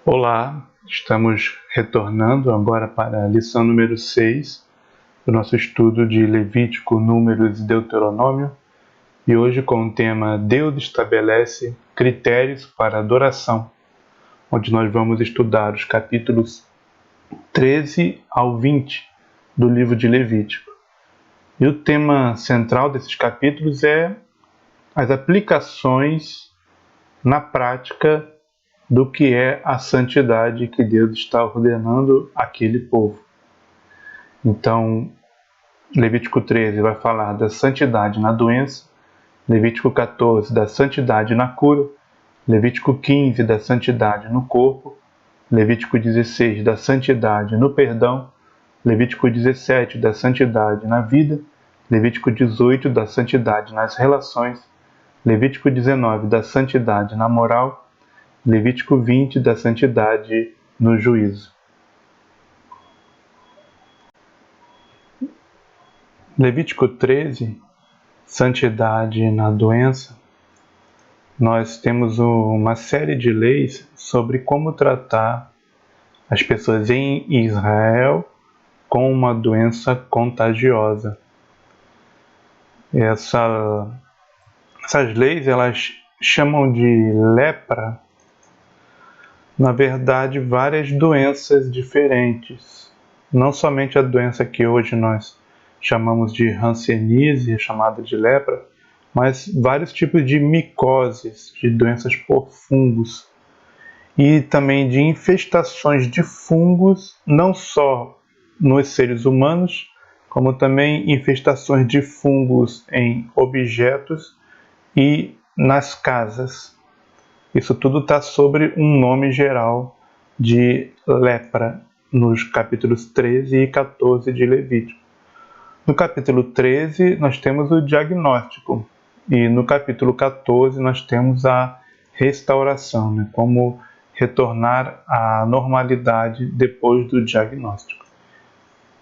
Olá, estamos retornando agora para a lição número 6 do nosso estudo de Levítico, Números e Deuteronômio, e hoje com o tema Deus estabelece critérios para adoração, onde nós vamos estudar os capítulos 13 ao 20 do livro de Levítico. E o tema central desses capítulos é as aplicações na prática do que é a santidade que Deus está ordenando àquele povo. Então, Levítico 13 vai falar da santidade na doença, Levítico 14 da santidade na cura, Levítico 15 da santidade no corpo, Levítico 16 da santidade no perdão, Levítico 17 da santidade na vida, Levítico 18 da santidade nas relações, Levítico 19 da santidade na moral, Levítico 20 da santidade no juízo. Levítico 13, santidade na doença. Nós temos uma série de leis sobre como tratar as pessoas em Israel com uma doença contagiosa. Essas leis, elas chamam de lepra, na verdade, várias doenças diferentes. Não somente a doença que hoje nós chamamos de hanseníase, chamada de lepra, mas vários tipos de micoses, de doenças por fungos, e também de infestações de fungos, não só nos seres humanos, como também infestações de fungos em objetos e nas casas. Isso tudo está sobre um nome geral de lepra, nos capítulos 13 e 14 de Levítico. No capítulo 13, nós temos o diagnóstico, e no capítulo 14, nós temos a restauração, né? Como retornar à normalidade depois do diagnóstico.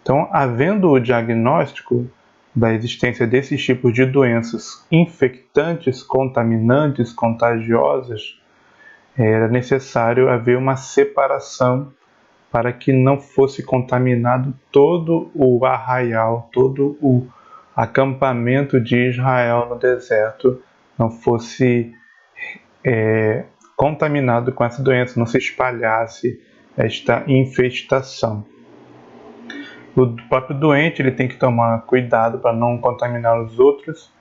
Então, havendo o diagnóstico da existência desses tipos de doenças infectantes, contaminantes, contagiosas, era necessário haver uma separação para que não fosse contaminado todo o arraial, todo o acampamento de Israel no deserto, não fosse contaminado com essa doença, não se espalhasse esta infestação. O próprio doente ele tem que tomar cuidado para não contaminar os outros,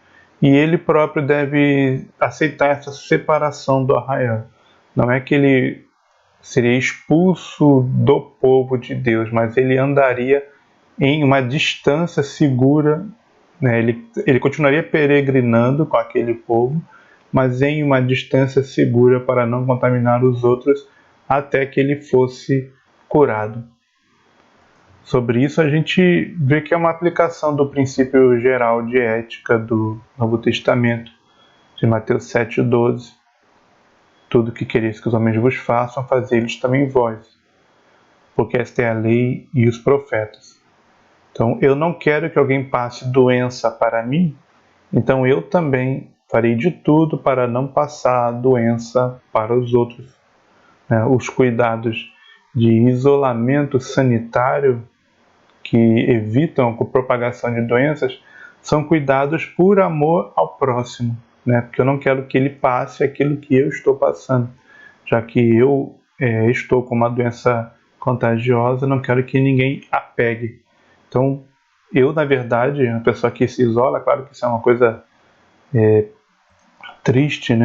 e ele próprio deve aceitar essa separação do arraial. Não é que ele seria expulso do povo de Deus, mas ele andaria em uma distância segura, né? Ele continuaria peregrinando com aquele povo, mas em uma distância segura para não contaminar os outros até que ele fosse curado. Sobre isso a gente vê que é uma aplicação do princípio geral de ética do Novo Testamento, de Mateus 7,12. Tudo que quereis que os homens vos façam, fazei-lhes também vós, porque esta é a lei e os profetas. Então, eu não quero que alguém passe doença para mim, então eu também farei de tudo para não passar a doença para os outros. Os cuidados de isolamento sanitário que evitam a propagação de doenças são cuidados por amor ao próximo, porque eu não quero que ele passe aquilo que eu estou passando, já que eu estou com uma doença contagiosa, não quero que ninguém a pegue. Então, eu, na verdade, uma pessoa que se isola, claro que isso é uma coisa triste,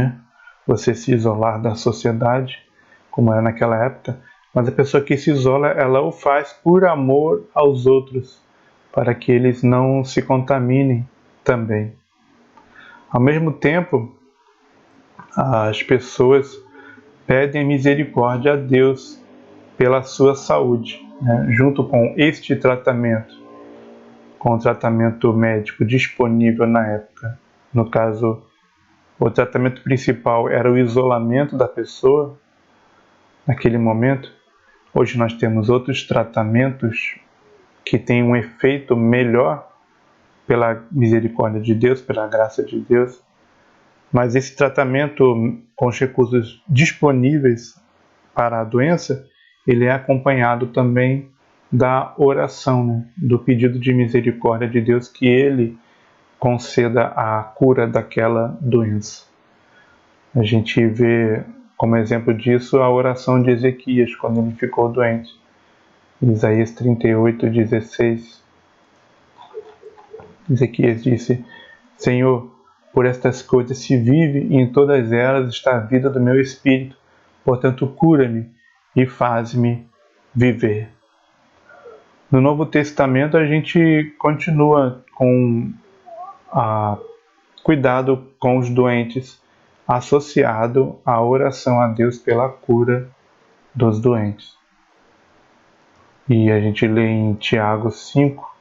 você se isolar da sociedade, como era naquela época, mas a pessoa que se isola, ela o faz por amor aos outros, para que eles não se contaminem também. Ao mesmo tempo, as pessoas pedem misericórdia a Deus pela sua saúde, junto com este tratamento, com o tratamento médico disponível na época. No caso, o tratamento principal era o isolamento da pessoa naquele momento. Hoje nós temos outros tratamentos que têm um efeito melhor pela misericórdia de Deus, pela graça de Deus. Mas esse tratamento com os recursos disponíveis para a doença, ele é acompanhado também da oração, né? Do pedido de misericórdia de Deus que ele conceda a cura daquela doença. A gente vê como exemplo disso a oração de Ezequias quando ele ficou doente. Isaías 38:16. Ezequias disse: Senhor, por estas coisas se vive e em todas elas está a vida do meu espírito. Portanto, cura-me e faz-me viver. No Novo Testamento, a gente continua com cuidado com os doentes, associado à oração a Deus pela cura dos doentes. E a gente lê em Tiago 5,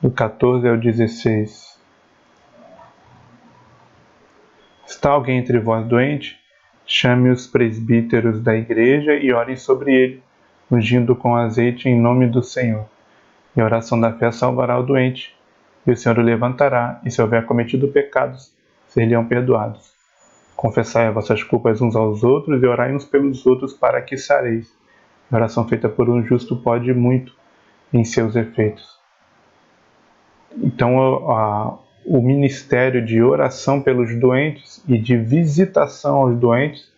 do 14 ao 16. Está alguém entre vós doente? Chame os presbíteros da igreja e orem sobre ele, ungindo com azeite em nome do Senhor. E a oração da fé salvará o doente, e o Senhor o levantará, e se houver cometido pecados, ser-lhe-ão perdoados. Confessai as vossas culpas uns aos outros e orai uns pelos outros para que sareis. A oração feita por um justo pode muito em seus efeitos. Então, o ministério de oração pelos doentes e de visitação aos doentes,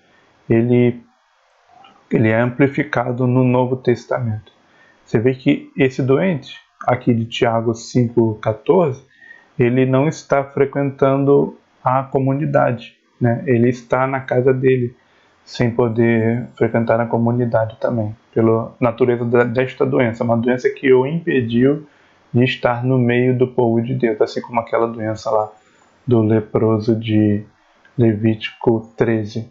ele é amplificado no Novo Testamento. Você vê que esse doente, aqui de Tiago 5,14, ele não está frequentando a comunidade, né? Ele está na casa dele, sem poder frequentar a comunidade também, pela natureza desta doença, uma doença que o impediu de estar no meio do povo de Deus, assim como aquela doença lá do leproso de Levítico 13.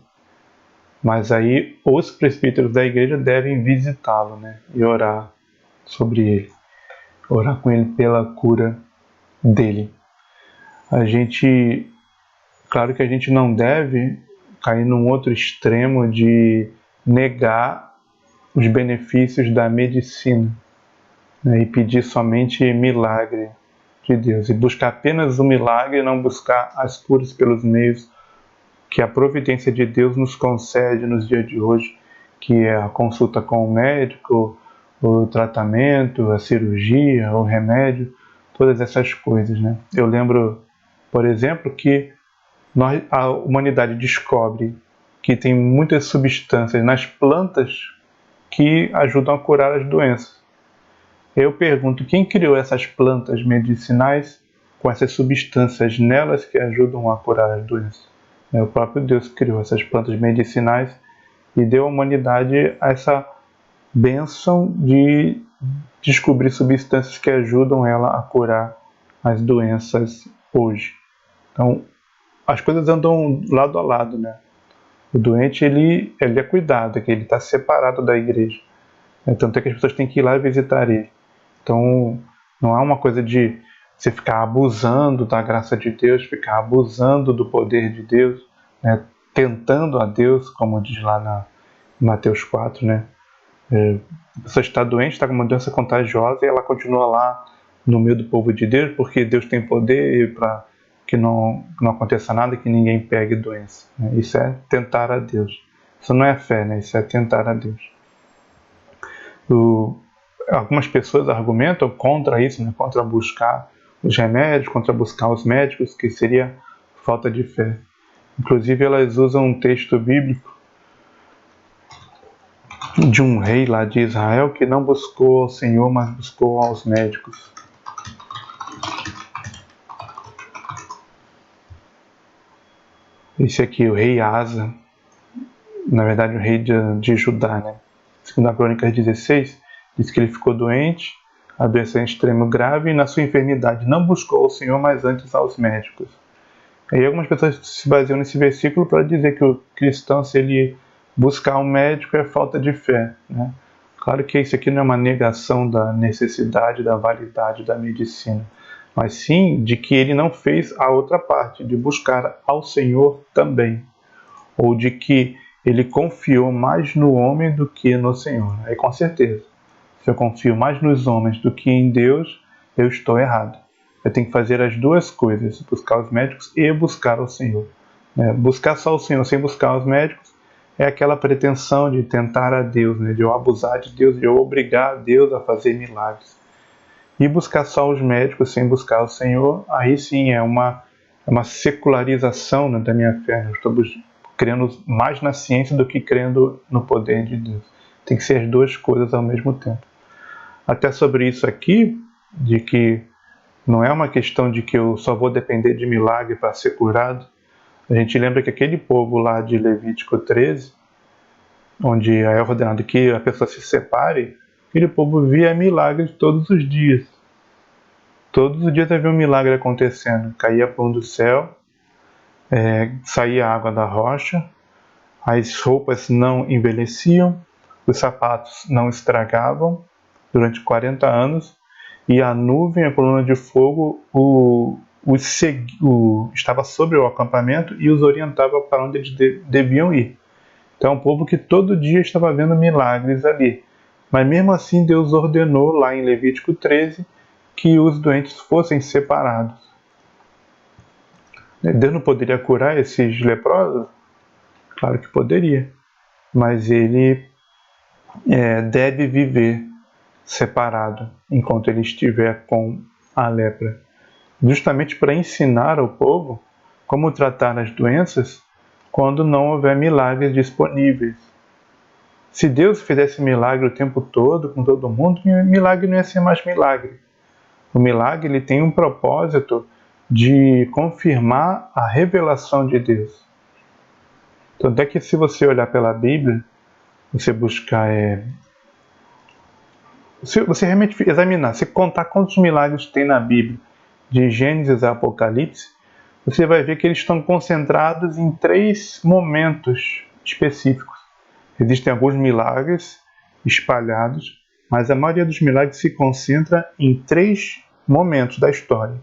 Mas aí os presbíteros da igreja devem visitá-lo, né, e orar sobre ele, orar com ele pela cura dele. Claro que a gente não deve cair num outro extremo de negar os benefícios da medicina, né, e pedir somente milagre de Deus, e buscar apenas o milagre e não buscar as curas pelos meios que a providência de Deus nos concede nos dias de hoje, que é a consulta com o médico, o tratamento, a cirurgia, o remédio, todas essas coisas, né? Eu lembro, por exemplo, que a humanidade descobre que tem muitas substâncias nas plantas que ajudam a curar as doenças. Eu pergunto, quem criou essas plantas medicinais com essas substâncias nelas que ajudam a curar as doenças? O próprio Deus criou essas plantas medicinais e deu à humanidade essa bênção de descobrir substâncias que ajudam ela a curar as doenças hoje. Então, as coisas andam lado a lado, né? O doente, ele é cuidado, que ele está separado da igreja. Tanto é que as pessoas têm que ir lá visitar ele. Então, não há uma coisa de você ficar abusando da graça de Deus, ficar abusando do poder de Deus, né? Tentando a Deus, como diz lá em Mateus 4, né? A pessoa está doente, está com uma doença contagiosa e ela continua lá no meio do povo de Deus, porque Deus tem poder para que não aconteça nada, que ninguém pegue doença, né? Isso é tentar a Deus. Isso não é fé, né? Isso é tentar a Deus. Algumas pessoas argumentam contra isso, né? Contra buscar os remédios, contra buscar os médicos, que seria falta de fé. Inclusive, elas usam um texto bíblico de um rei lá de Israel que não buscou ao Senhor, mas buscou aos médicos. Esse aqui, o rei Asa, na verdade o rei de Judá, né? Segundo a Crônicas 16, diz que ele ficou doente, a doença é extremo grave, e na sua enfermidade não buscou ao Senhor, mas antes aos médicos. E algumas pessoas se baseiam nesse versículo para dizer que o cristão, se ele buscar um médico, é falta de fé, né? Claro que isso aqui não é uma negação da necessidade, da validade da medicina, mas sim de que ele não fez a outra parte, de buscar ao Senhor também, ou de que ele confiou mais no homem do que no Senhor. Aí, com certeza, se eu confio mais nos homens do que em Deus, eu estou errado. Eu tenho que fazer as duas coisas, buscar os médicos e buscar o Senhor. Buscar só o Senhor sem buscar os médicos é aquela pretensão de tentar a Deus, né? De eu abusar de Deus, de eu obrigar a Deus a fazer milagres. E buscar só os médicos sem buscar o Senhor, aí sim é uma secularização, né, da minha fé. Eu estou crendo mais na ciência do que crendo no poder de Deus. Tem que ser as duas coisas ao mesmo tempo. Até sobre isso aqui, de que não é uma questão de que eu só vou depender de milagre para ser curado. A gente lembra que aquele povo lá de Levítico 13, onde é ordenado que a pessoa se separe, aquele povo via milagres todos os dias. Todos os dias havia um milagre acontecendo. Caía pão do céu, saía água da rocha, as roupas não envelheciam, os sapatos não estragavam durante 40 anos, e a nuvem, a coluna de fogo, estava sobre o acampamento e os orientava para onde eles deviam ir. Então é um povo que todo dia estava vendo milagres ali. Mas mesmo assim Deus ordenou lá em Levítico 13 que os doentes fossem separados. Deus não poderia curar esses leprosos? Claro que poderia. Mas ele deve viver separado enquanto ele estiver com a lepra. Justamente para ensinar ao povo como tratar as doenças quando não houver milagres disponíveis. Se Deus fizesse milagre o tempo todo, com todo mundo, milagre não ia ser mais milagre. O milagre ele tem um propósito de confirmar a revelação de Deus. Tanto é que se você olhar pela Bíblia, você buscar, se você realmente examinar, se contar quantos milagres tem na Bíblia, de Gênesis a Apocalipse, você vai ver que eles estão concentrados em 3 momentos específicos. Existem alguns milagres espalhados, mas a maioria dos milagres se concentra em 3 momentos da história.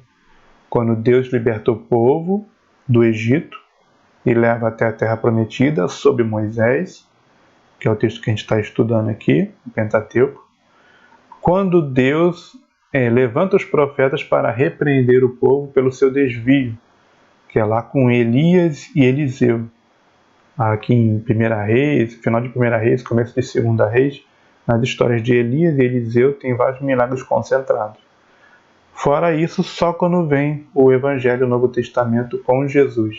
Quando Deus liberta o povo do Egito e leva até a Terra Prometida sob Moisés, que é o texto que a gente está estudando aqui, o Pentateuco. Quando Deus levanta os profetas para repreender o povo pelo seu desvio, que é lá com Elias e Eliseu. Aqui em 1 Reis, final de 1 Reis, começo de 2 Reis, nas histórias de Elias e Eliseu tem vários milagres concentrados. Fora isso, só quando vem o Evangelho, o Novo Testamento com Jesus.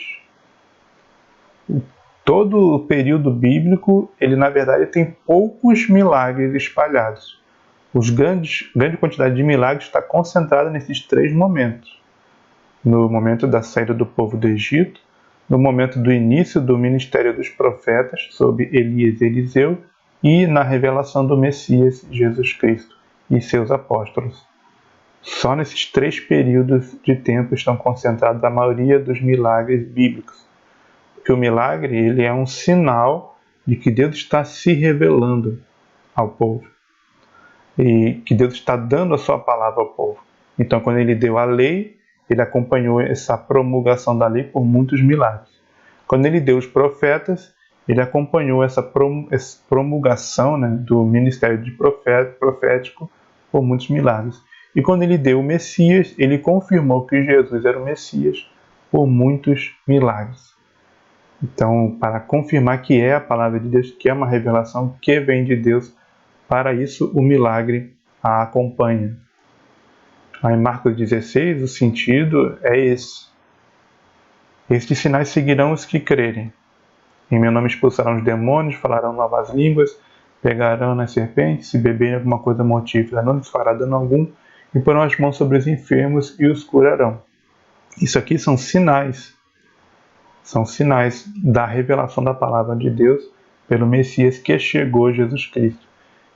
Todo o período bíblico, ele na verdade tem poucos milagres espalhados. Grande quantidade de milagres está concentrada nesses 3 momentos. No momento da saída do povo do Egito, no momento do início do ministério dos profetas, sob Elias e Eliseu, e na revelação do Messias, Jesus Cristo, e seus apóstolos. Só nesses 3 períodos de tempo estão concentrados a maioria dos milagres bíblicos. Porque o milagre ele é um sinal de que Deus está se revelando ao povo. E que Deus está dando a sua palavra ao povo. Então, quando ele deu a lei, ele acompanhou essa promulgação da lei por muitos milagres. Quando ele deu os profetas, ele acompanhou essa promulgação, né, do ministério de profético por muitos milagres. E quando ele deu o Messias, ele confirmou que Jesus era o Messias por muitos milagres. Então, para confirmar que é a palavra de Deus, que é uma revelação que vem de Deus, para isso o milagre a acompanha. Aí em Marcos 16, o sentido é esse. Estes sinais seguirão os que crerem. Em meu nome expulsarão os demônios, falarão novas línguas, pegarão nas serpentes, se beberem alguma coisa mortífera, não lhes fará dano algum, e porão as mãos sobre os enfermos e os curarão. Isso aqui são sinais. São sinais da revelação da palavra de Deus pelo Messias que chegou, Jesus Cristo.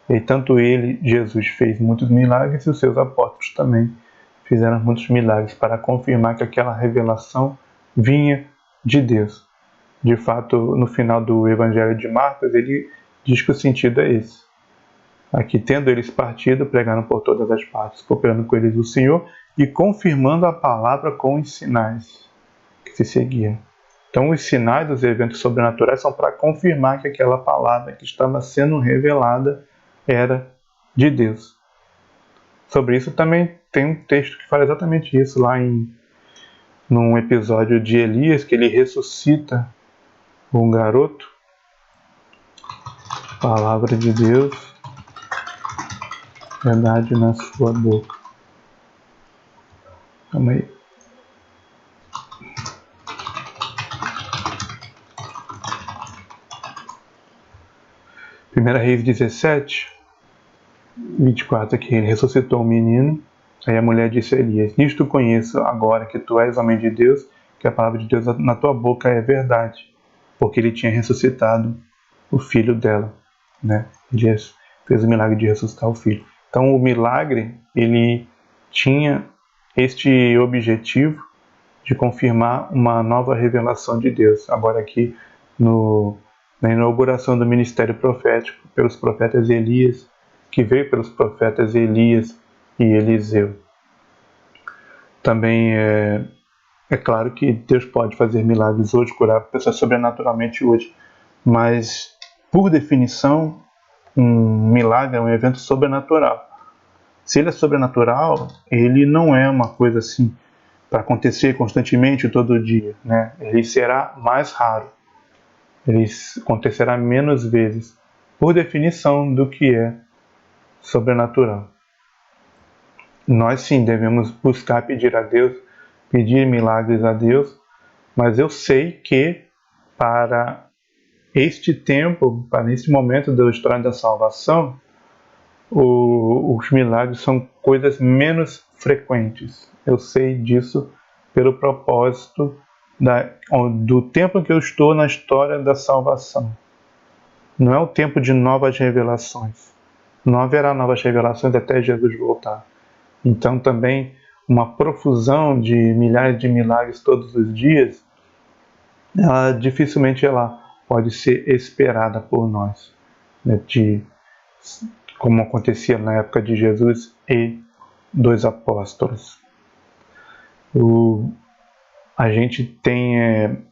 E tanto ele, Jesus, fez muitos milagres e os seus apóstolos também fizeram muitos milagres para confirmar que aquela revelação vinha de Deus. De fato, no final do Evangelho de Marcos, ele diz que o sentido é esse. Aqui, tendo eles partido, pregaram por todas as partes, cooperando com eles o Senhor e confirmando a palavra com os sinais que se seguiam. Então, os sinais, os eventos sobrenaturais, são para confirmar que aquela palavra que estava sendo revelada era de Deus. Sobre isso também tem um texto que fala exatamente isso, lá num episódio de Elias, que ele ressuscita um garoto, Palavra de Deus, verdade na sua boca. Calma aí. Primeira Reis 17, 24, aqui, ele ressuscitou o menino. Aí a mulher disse a Elias: nisto conheço agora que tu és homem de Deus, que a palavra de Deus na tua boca é verdade, porque ele tinha ressuscitado o filho dela, né? Elias fez o milagre de ressuscitar o filho. Então o milagre, ele tinha este objetivo de confirmar uma nova revelação de Deus. Agora aqui na inauguração do ministério profético pelos profetas Elias, que veio pelos profetas Elias e Eliseu. Também é claro que Deus pode fazer milagres hoje, curar pessoas sobrenaturalmente hoje, mas por definição um milagre é um evento sobrenatural. Se ele é sobrenatural, ele não é uma coisa assim para acontecer constantemente todo dia, né? Ele será mais raro, ele acontecerá menos vezes, por definição do que é sobrenatural. Nós sim devemos buscar pedir a Deus, pedir milagres a Deus, mas eu sei que para este tempo, para este momento da história da salvação, os milagres são coisas menos frequentes. Eu sei disso pelo propósito do tempo que eu estou na história da salvação. Não é o tempo de novas revelações. Não haverá novas revelações até Jesus voltar. Então também uma profusão de milhares de milagres todos os dias, dificilmente ela pode ser esperada por nós, né? Como acontecia na época de Jesus e dos apóstolos. A gente tem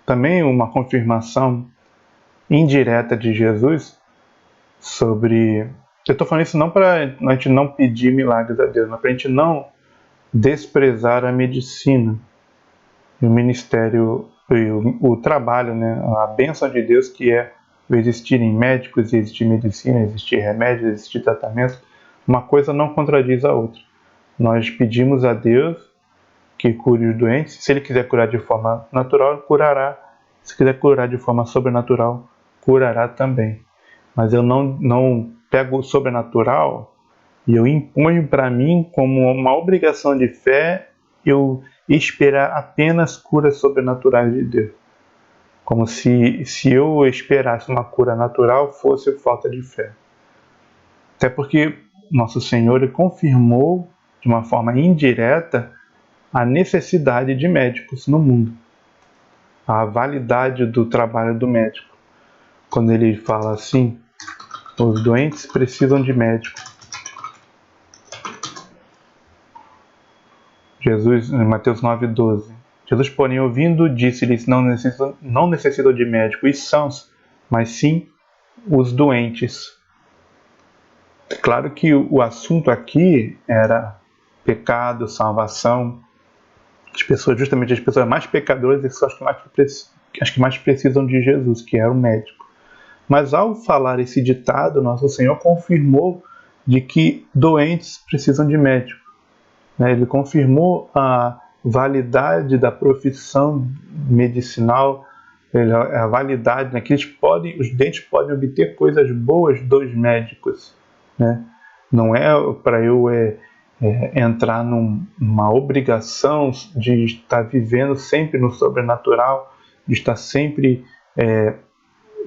também uma confirmação indireta de Jesus sobre... Eu estou falando isso não para a gente não pedir milagres a Deus, mas para a gente não desprezar a medicina, o ministério, o trabalho, né? A bênção de Deus que é existirem médicos, existir medicina, existir remédios, existir tratamento. Uma coisa não contradiz a outra. Nós pedimos a Deus que cure os doentes. Se Ele quiser curar de forma natural, curará. Se quiser curar de forma sobrenatural, curará também. Mas eu não pego o sobrenatural e eu imponho para mim como uma obrigação de fé eu esperar apenas curas sobrenaturais de Deus. Como se eu esperasse uma cura natural fosse falta de fé. Até porque nosso Senhor ele confirmou de uma forma indireta a necessidade de médicos no mundo. A validade do trabalho do médico. Quando ele fala assim, os doentes precisam de médicos. Jesus, em Mateus 9,12. Jesus, porém, ouvindo, disse-lhes: não necessitam de médico os sãos, mas sim os doentes. Claro que o assunto aqui era pecado, salvação. Justamente as pessoas mais pecadoras são as que mais precisam de Jesus, que era o médico. Mas ao falar esse ditado, nosso Senhor confirmou de que doentes precisam de médico. Ele confirmou a validade da profissão medicinal, a validade, né, que os dentes podem obter coisas boas dos médicos. Né? Não é para eu entrar numa obrigação de estar vivendo sempre no sobrenatural, de estar sempre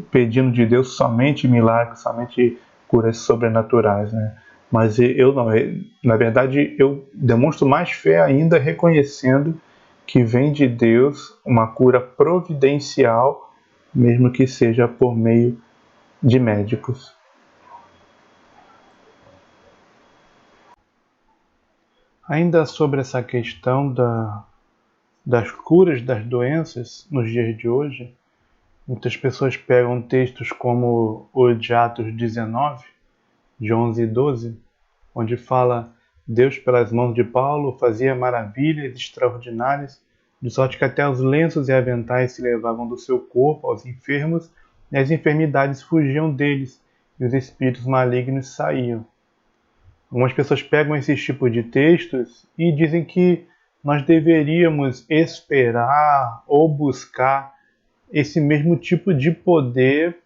pedindo de Deus somente milagres, somente curas sobrenaturais, né? Mas eu não, na verdade eu demonstro mais fé ainda reconhecendo que vem de Deus uma cura providencial, mesmo que seja por meio de médicos. Ainda sobre essa questão das curas das doenças nos dias de hoje, muitas pessoas pegam textos como o de Atos 19, de 11 e 12, onde fala: Deus pelas mãos de Paulo fazia maravilhas extraordinárias, de sorte que até os lenços e aventais se levavam do seu corpo aos enfermos e as enfermidades fugiam deles, e os espíritos malignos saíam. Algumas pessoas pegam esses tipos de textos e dizem que nós deveríamos esperar ou buscar esse mesmo tipo de poder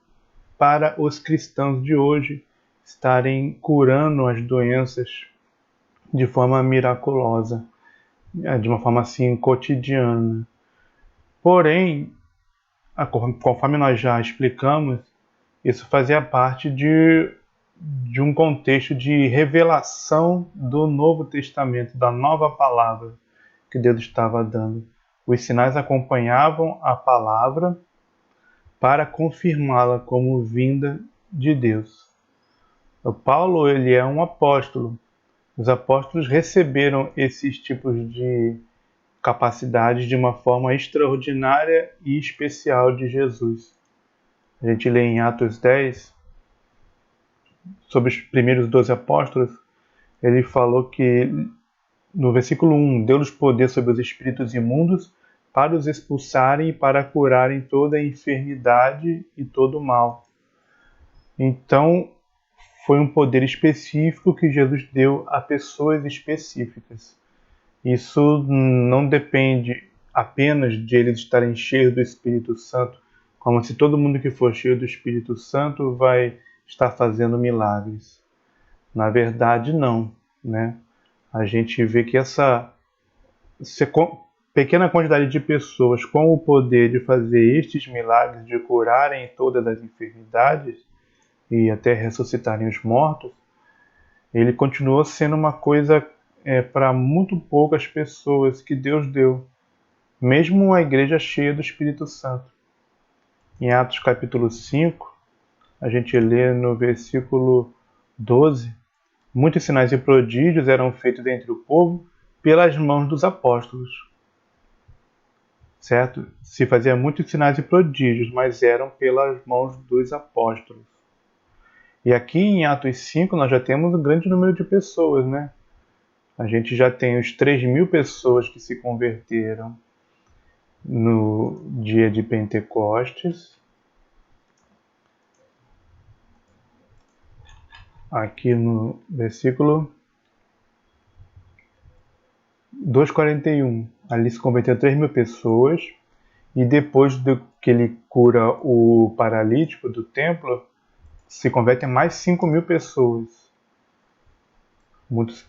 para os cristãos de hoje estarem curando as doenças de forma miraculosa, de uma forma assim cotidiana. Porém, conforme nós já explicamos, isso fazia parte de um contexto de revelação do Novo Testamento, da nova palavra que Deus estava dando. Os sinais acompanhavam a palavra para confirmá-la como vinda de Deus. O Paulo, ele é um apóstolo. Os apóstolos receberam esses tipos de capacidades de uma forma extraordinária e especial de Jesus. A gente lê em Atos 10, sobre os primeiros 12 apóstolos, ele falou que, no versículo 1, deu-lhes poder sobre os espíritos imundos para os expulsarem e para curarem toda a enfermidade e todo o mal. Então, foi um poder específico que Jesus deu a pessoas específicas. Isso não depende apenas de eles estarem cheios do Espírito Santo, como se todo mundo que for cheio do Espírito Santo vai estar fazendo milagres. Na verdade, não, né? A gente vê que essa pequena quantidade de pessoas com o poder de fazer estes milagres, de curarem todas as enfermidades e até ressuscitarem os mortos, ele continuou sendo uma coisa para muito poucas pessoas que Deus deu, mesmo a igreja cheia do Espírito Santo. Em Atos capítulo 5, a gente lê no versículo 12, muitos sinais e prodígios eram feitos entre o povo pelas mãos dos apóstolos. Certo? Se fazia muitos sinais e prodígios, mas eram pelas mãos dos apóstolos. E aqui em Atos 5 nós já temos um grande número de pessoas, né? A gente já tem os 3.000 pessoas que se converteram no dia de Pentecostes. Aqui no versículo 2:41, ali se converteram 3.000 pessoas, e depois que ele cura o paralítico do templo, se convertem mais 5.000 pessoas. Muitos,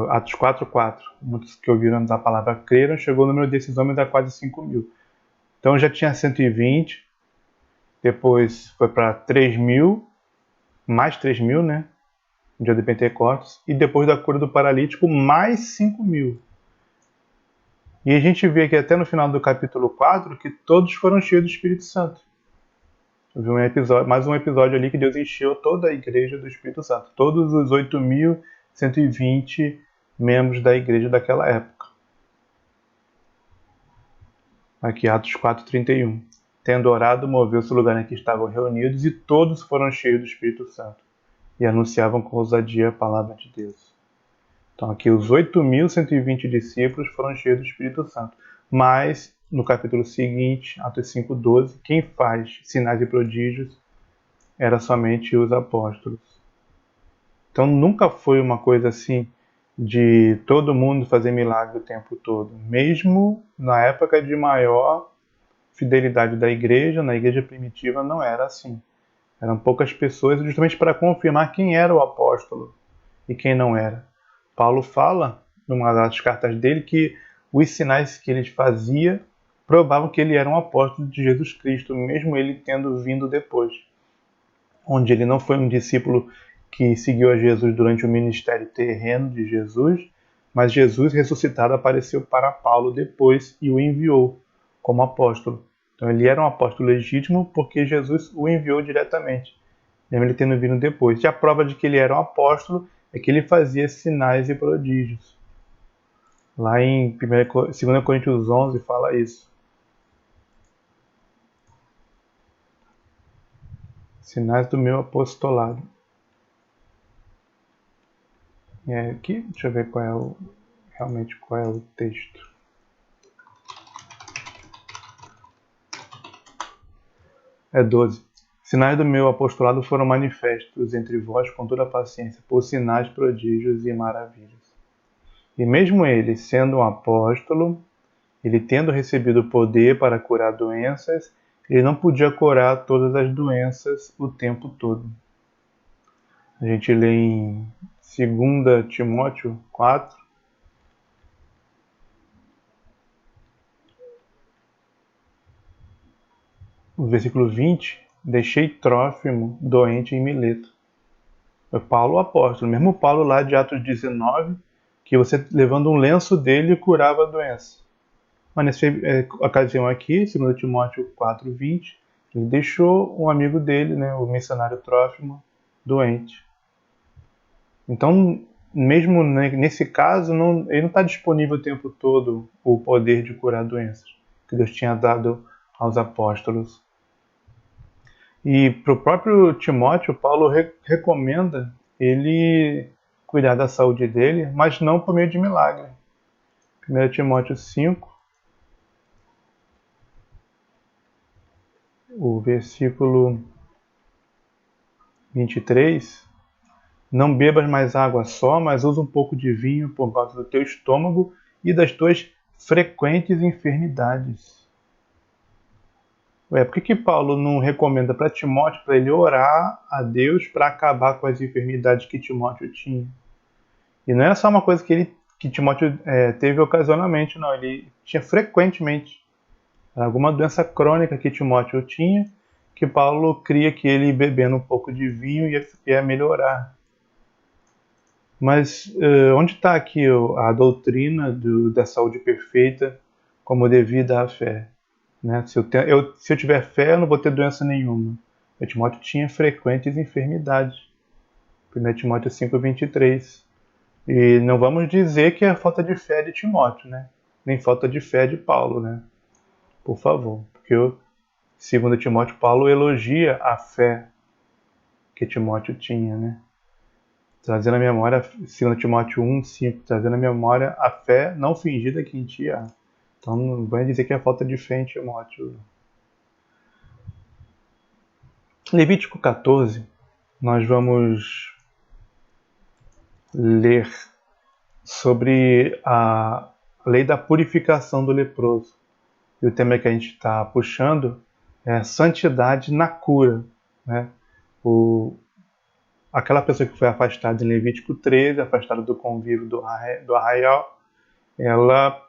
Atos 4:4, muitos que ouviram da palavra creram, chegou o número desses homens a quase 5.000. Então já tinha 120, depois foi para 3.000, mais 3.000, né? No dia de Pentecostes, e depois da cura do paralítico, mais 5.000. E a gente vê aqui até no final do capítulo 4 que todos foram cheios do Espírito Santo. Eu vi mais um episódio ali que Deus encheu toda a igreja do Espírito Santo. Todos os 8.120 membros da igreja daquela época. Aqui, Atos 4:31. Tendo orado, moveu-se o lugar em que estavam reunidos, e todos foram cheios do Espírito Santo, e anunciavam com ousadia a palavra de Deus. Então aqui os 8.120 discípulos foram cheios do Espírito Santo. Mas, no capítulo seguinte, Atos 5:12, quem faz sinais e prodígios era somente os apóstolos. Então nunca foi uma coisa assim de todo mundo fazer milagre o tempo todo. Mesmo na época de maior fidelidade da igreja, na igreja primitiva, não era assim. Eram poucas pessoas, justamente para confirmar quem era o apóstolo e quem não era. Paulo fala, numa das cartas dele, que os sinais que ele fazia provavam que ele era um apóstolo de Jesus Cristo, mesmo ele tendo vindo depois. Onde ele não foi um discípulo que seguiu a Jesus durante o ministério terreno de Jesus, mas Jesus ressuscitado apareceu para Paulo depois e o enviou como apóstolo. Então ele era um apóstolo legítimo porque Jesus o enviou diretamente, mesmo ele tendo vindo depois. E a prova de que ele era um apóstolo é que ele fazia sinais e prodígios. Lá em 2 Coríntios 11 fala isso. Sinais do meu apostolado. E aqui, deixa eu ver realmente qual é o texto. É 12. Sinais do meu apostolado foram manifestos entre vós com toda a paciência, por sinais, prodígios e maravilhas. E mesmo ele, sendo um apóstolo, ele tendo recebido poder para curar doenças, ele não podia curar todas as doenças o tempo todo. A gente lê em 2 Timóteo 4, no versículo 20, deixei Trófimo doente em Mileto. Foi Paulo o apóstolo, mesmo Paulo lá de Atos 19, que você levando um lenço dele curava a doença. Mas nessa ocasião aqui, 2 Timóteo 4, 20, ele deixou um amigo dele, né, o missionário Trófimo, doente. Então, mesmo nesse caso, ele não está disponível o tempo todo o poder de curar doenças que Deus tinha dado aos apóstolos. E para o próprio Timóteo, Paulo recomenda ele cuidar da saúde dele, mas não por meio de milagre. 1 Timóteo 5, o versículo 23, não bebas mais água só, mas usa um pouco de vinho por causa do teu estômago e das tuas frequentes enfermidades. Por que Paulo não recomenda para Timóteo para ele orar a Deus para acabar com as enfermidades que Timóteo tinha? E não era só uma coisa que Timóteo teve ocasionalmente, não. Ele tinha frequentemente alguma doença crônica que Timóteo tinha, que Paulo cria que ele bebendo um pouco de vinho ia melhorar. Mas onde está aqui a doutrina da saúde perfeita como devida à fé? Né? Se eu tiver fé, eu não vou ter doença nenhuma. O Timóteo tinha frequentes enfermidades. 1 Timóteo 5, 23. E não vamos dizer que é falta de fé de Timóteo, né? Nem falta de fé de Paulo, né? Por favor. Porque segundo Timóteo, Paulo elogia a fé que Timóteo tinha, né? Trazendo à memória, 2 Timóteo 1, 5, trazendo à memória a fé não fingida que em ti há. Então não vai dizer que é falta de fé em Timóteo. Levítico 14, nós vamos ler sobre a lei da purificação do leproso. E o tema que a gente está puxando é santidade na cura. Né? Aquela pessoa que foi afastada em Levítico 13, afastada do convívio do arraial, ela,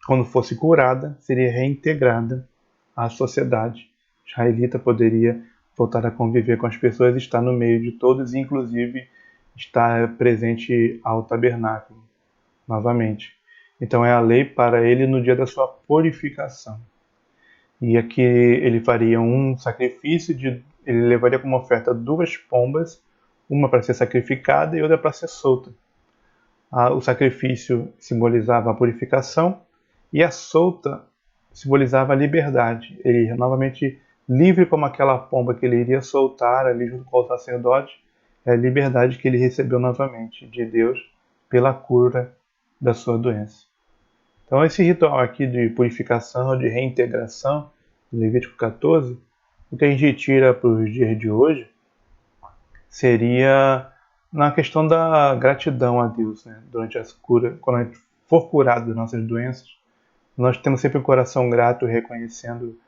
quando fosse curada, seria reintegrada à sociedade. A israelita poderia voltar a conviver com as pessoas, estar no meio de todos, e inclusive estar presente ao tabernáculo, novamente. Então é a lei para ele no dia da sua purificação. E aqui ele faria um sacrifício, ele levaria como oferta 2 pombas, uma para ser sacrificada e outra para ser solta. O sacrifício simbolizava a purificação e a solta simbolizava a liberdade. Ele ia novamente livre como aquela pomba que ele iria soltar ali junto com o sacerdote, é a liberdade que ele recebeu novamente de Deus pela cura da sua doença. Então esse ritual aqui de purificação, de reintegração, Levítico 14, o que a gente tira para os dias de hoje seria na questão da gratidão a Deus, né? Durante as curas, quando a gente for curado das nossas doenças, nós temos sempre o coração grato, reconhecendo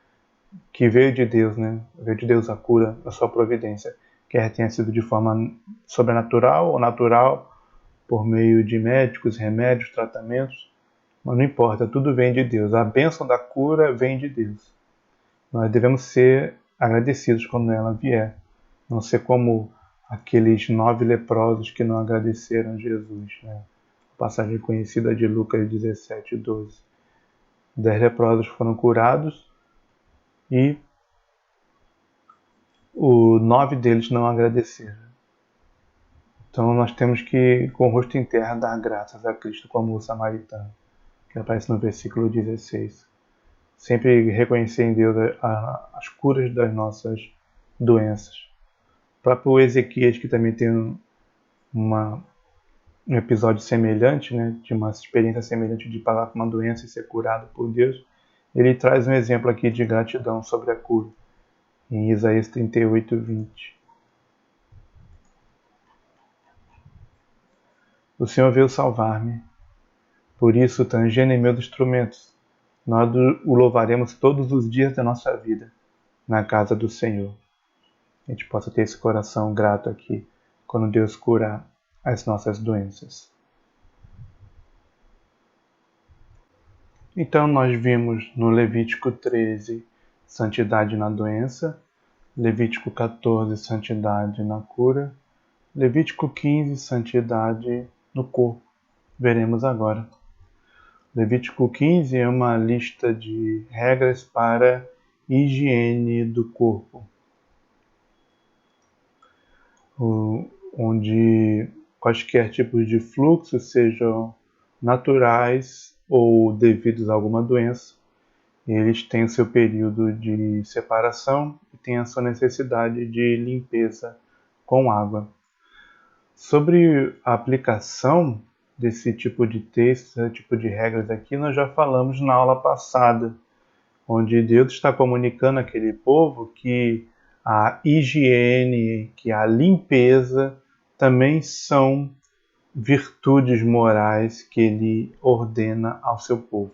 que veio de Deus, né? Veio de Deus a cura, a sua providência, quer tenha sido de forma sobrenatural ou natural, por meio de médicos, remédios, tratamentos, mas não importa, tudo vem de Deus. A bênção da cura vem de Deus. Nós devemos ser agradecidos quando ela vier, não ser como aqueles 9 leprosos que não agradeceram a Jesus, né? Passagem conhecida de Lucas 17, 12. 10 leprosos foram curados e 9 deles não agradeceram. Então nós temos que, com o rosto em terra, dar graças a Cristo como o samaritano, que aparece no versículo 16. Sempre reconhecer em Deus as curas das nossas doenças. O próprio Ezequias, que também tem um episódio semelhante, né, de uma experiência semelhante de passar por uma doença e ser curado por Deus, ele traz um exemplo aqui de gratidão sobre a cura. em Isaías 38:20. O Senhor veio salvar-me, por isso tangendo em meus instrumentos, nós o louvaremos todos os dias da nossa vida, na casa do Senhor. A gente possa ter esse coração grato aqui, quando Deus curar as nossas doenças. Então nós vimos no Levítico 13, santidade na doença, Levítico 14, santidade na cura, Levítico 15, santidade no corpo. Veremos agora. Levítico 15 é uma lista de regras para higiene do corpo, onde quaisquer tipos de fluxos, sejam naturais ou devidos a alguma doença, eles têm o seu período de separação e têm a sua necessidade de limpeza com água. Sobre a aplicação desse tipo de texto, esse tipo de regras aqui, nós já falamos na aula passada, onde Deus está comunicando àquele povo que a higiene, que a limpeza também são virtudes morais que ele ordena ao seu povo.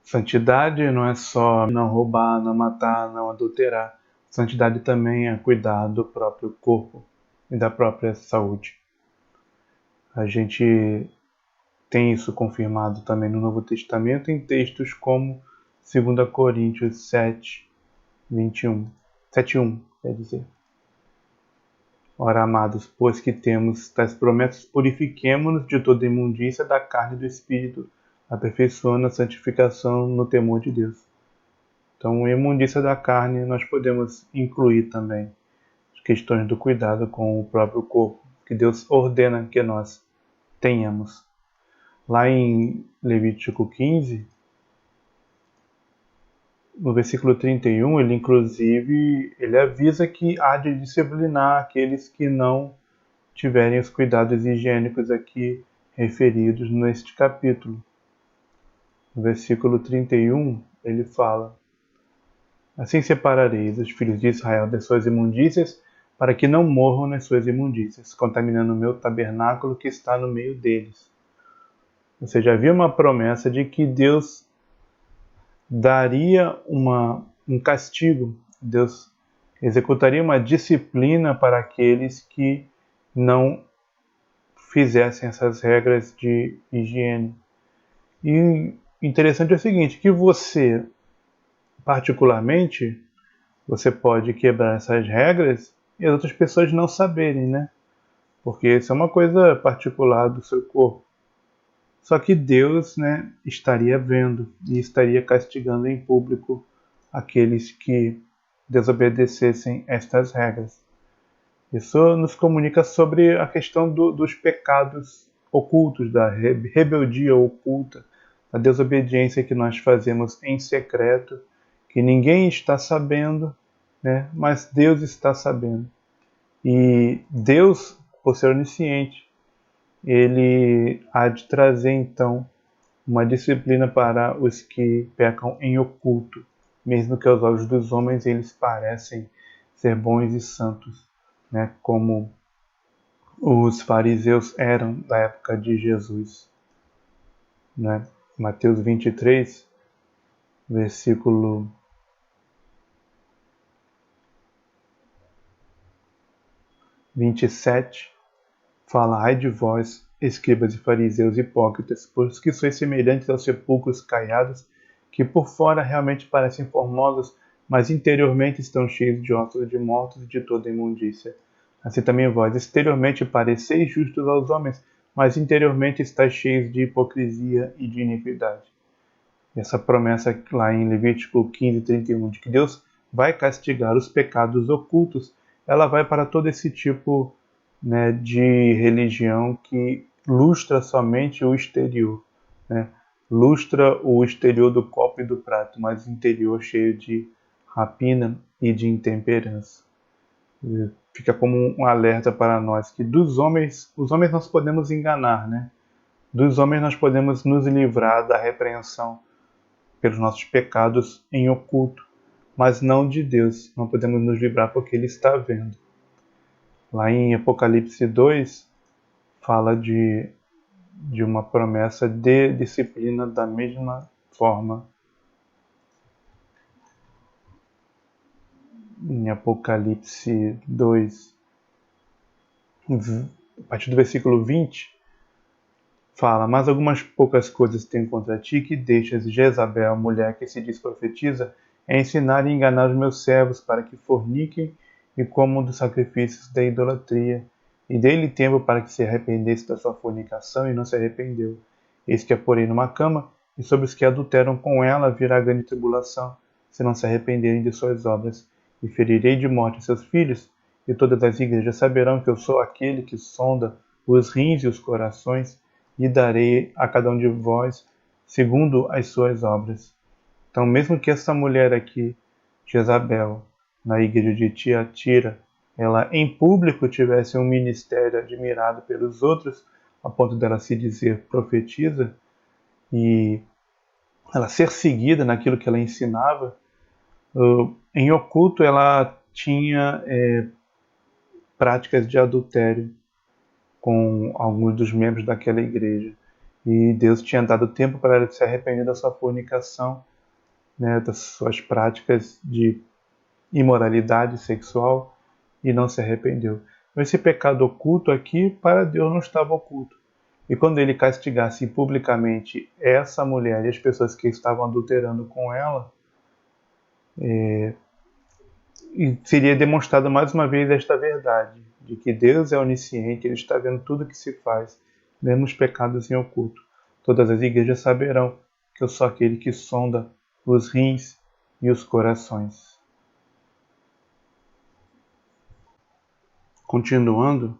Santidade não é só não roubar, não matar, não adulterar. Santidade também é cuidar do próprio corpo e da própria saúde. A gente tem isso confirmado também no Novo Testamento em textos como 2 Coríntios 7:21, 7:1, quer dizer. Ora, amados, pois que temos tais promessas, purifiquemo-nos de toda imundícia da carne e do espírito, aperfeiçoando a santificação no temor de Deus. Então, imundícia da carne, nós podemos incluir também as questões do cuidado com o próprio corpo, que Deus ordena que nós tenhamos. Lá em Levítico 15, no versículo 31, ele avisa que há de disciplinar aqueles que não tiverem os cuidados higiênicos aqui referidos neste capítulo. No versículo 31, ele fala: assim separareis os filhos de Israel das suas imundícias, para que não morram nas suas imundícias, contaminando o meu tabernáculo que está no meio deles. Ou seja, havia uma promessa de que Deus daria um castigo, Deus executaria uma disciplina para aqueles que não fizessem essas regras de higiene. E interessante é o seguinte, que você, particularmente, você pode quebrar essas regras e as outras pessoas não saberem, né? Porque isso é uma coisa particular do seu corpo. Só que Deus, né, estaria vendo e estaria castigando em público aqueles que desobedecessem estas regras. Isso nos comunica sobre a questão dos pecados ocultos, da rebeldia oculta, da desobediência que nós fazemos em secreto, que ninguém está sabendo, né, mas Deus está sabendo. E Deus, por ser onisciente, ele há de trazer então uma disciplina para os que pecam em oculto, mesmo que aos olhos dos homens eles parecem ser bons e santos, né, como os fariseus eram da época de Jesus, né? Mateus 23, versículo 27, fala: ai de vós, escribas e fariseus hipócritas, pois que sois semelhantes aos sepulcros caiados, que por fora realmente parecem formosos, mas interiormente estão cheios de ossos de mortos e de toda imundícia. Assim também vós, exteriormente pareceis justos aos homens, mas interiormente estáis cheios de hipocrisia e de iniquidade. E essa promessa lá em Levítico 15:31, de que Deus vai castigar os pecados ocultos, ela vai para todo esse tipo, né, de religião que lustra somente o exterior, né? Lustra o exterior do copo e do prato, mas o interior cheio de rapina e de intemperança. E fica como um alerta para nós que os homens nós podemos enganar, né? Dos homens nós podemos nos livrar da repreensão pelos nossos pecados em oculto, mas não de Deus. Não podemos nos livrar porque Ele está vendo. Lá em Apocalipse 2, fala de uma promessa de disciplina da mesma forma. Em Apocalipse 2, a partir do versículo 20, fala: mas algumas poucas coisas tenho contra ti, que deixas Jezabel, a mulher que se diz profetiza, ensinar e enganar os meus servos para que forniquem e comam dos sacrifícios da idolatria. E dei-lhe tempo para que se arrependesse da sua fornicação, e não se arrependeu. Eis que a porei numa cama, e sobre os que adulteram com ela virá grande tribulação, se não se arrependerem de suas obras. E ferirei de morte seus filhos, e todas as igrejas saberão que eu sou aquele que sonda os rins e os corações, e darei a cada um de vós segundo as suas obras. Então, mesmo que essa mulher aqui, Jezabel, na igreja de Tiatira, ela em público tivesse um ministério admirado pelos outros, a ponto dela se dizer profetisa, e ela ser seguida naquilo que ela ensinava, em oculto ela tinha práticas de adultério com alguns dos membros daquela igreja. E Deus tinha dado tempo para ela se arrepender da sua fornicação, né, das suas práticas de imoralidade sexual, e não se arrependeu. Então, esse pecado oculto aqui, para Deus não estava oculto. E quando ele castigasse publicamente essa mulher e as pessoas que estavam adulterando com ela, seria demonstrado mais uma vez esta verdade, de que Deus é onisciente, Ele está vendo tudo o que se faz, mesmo os pecados em oculto. Todas as igrejas saberão que eu sou aquele que sonda os rins e os corações. Continuando,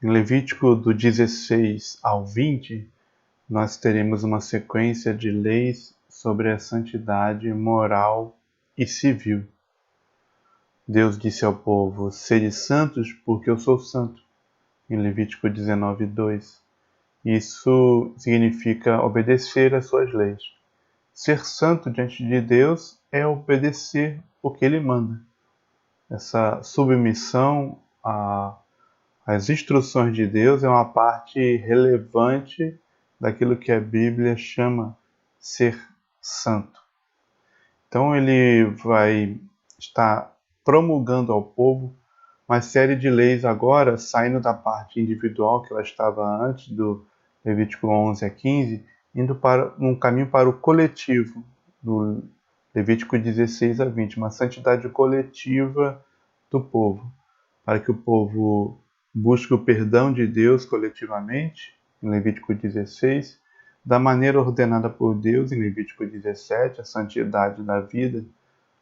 em Levítico do 16 ao 20, nós teremos uma sequência de leis sobre a santidade moral e civil. Deus disse ao povo: sede santos, porque eu sou santo, em Levítico 19, 2. Isso significa obedecer às suas leis. Ser santo diante de Deus é obedecer o que Ele manda. Essa submissão às instruções de Deus é uma parte relevante daquilo que a Bíblia chama ser santo. Então ele vai estar promulgando ao povo uma série de leis agora, saindo da parte individual que ela estava antes, do Levítico 11 a 15, indo para um caminho para o coletivo, do Levítico 16 a 20, uma santidade coletiva do povo, para que o povo busque o perdão de Deus coletivamente, em Levítico 16, da maneira ordenada por Deus, em Levítico 17, a santidade da vida,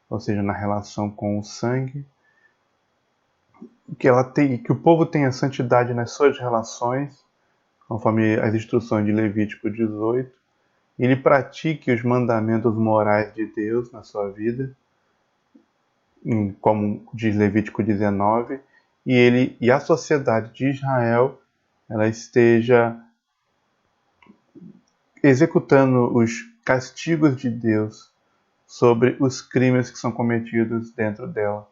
ou seja, na relação com o sangue, que o povo tenha santidade nas suas relações, conforme as instruções de Levítico 18, e ele pratique os mandamentos morais de Deus na sua vida, como diz Levítico 19, e a sociedade de Israel ela esteja executando os castigos de Deus sobre os crimes que são cometidos dentro dela,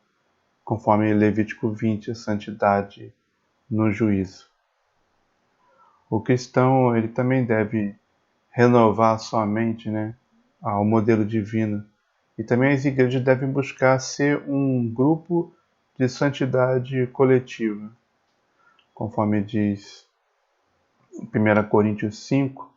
conforme Levítico 20, a santidade no juízo. O cristão ele também deve renovar a sua mente, né, ao modelo divino. E também as igrejas devem buscar ser um grupo de santidade coletiva, conforme diz em 1 Coríntios 5,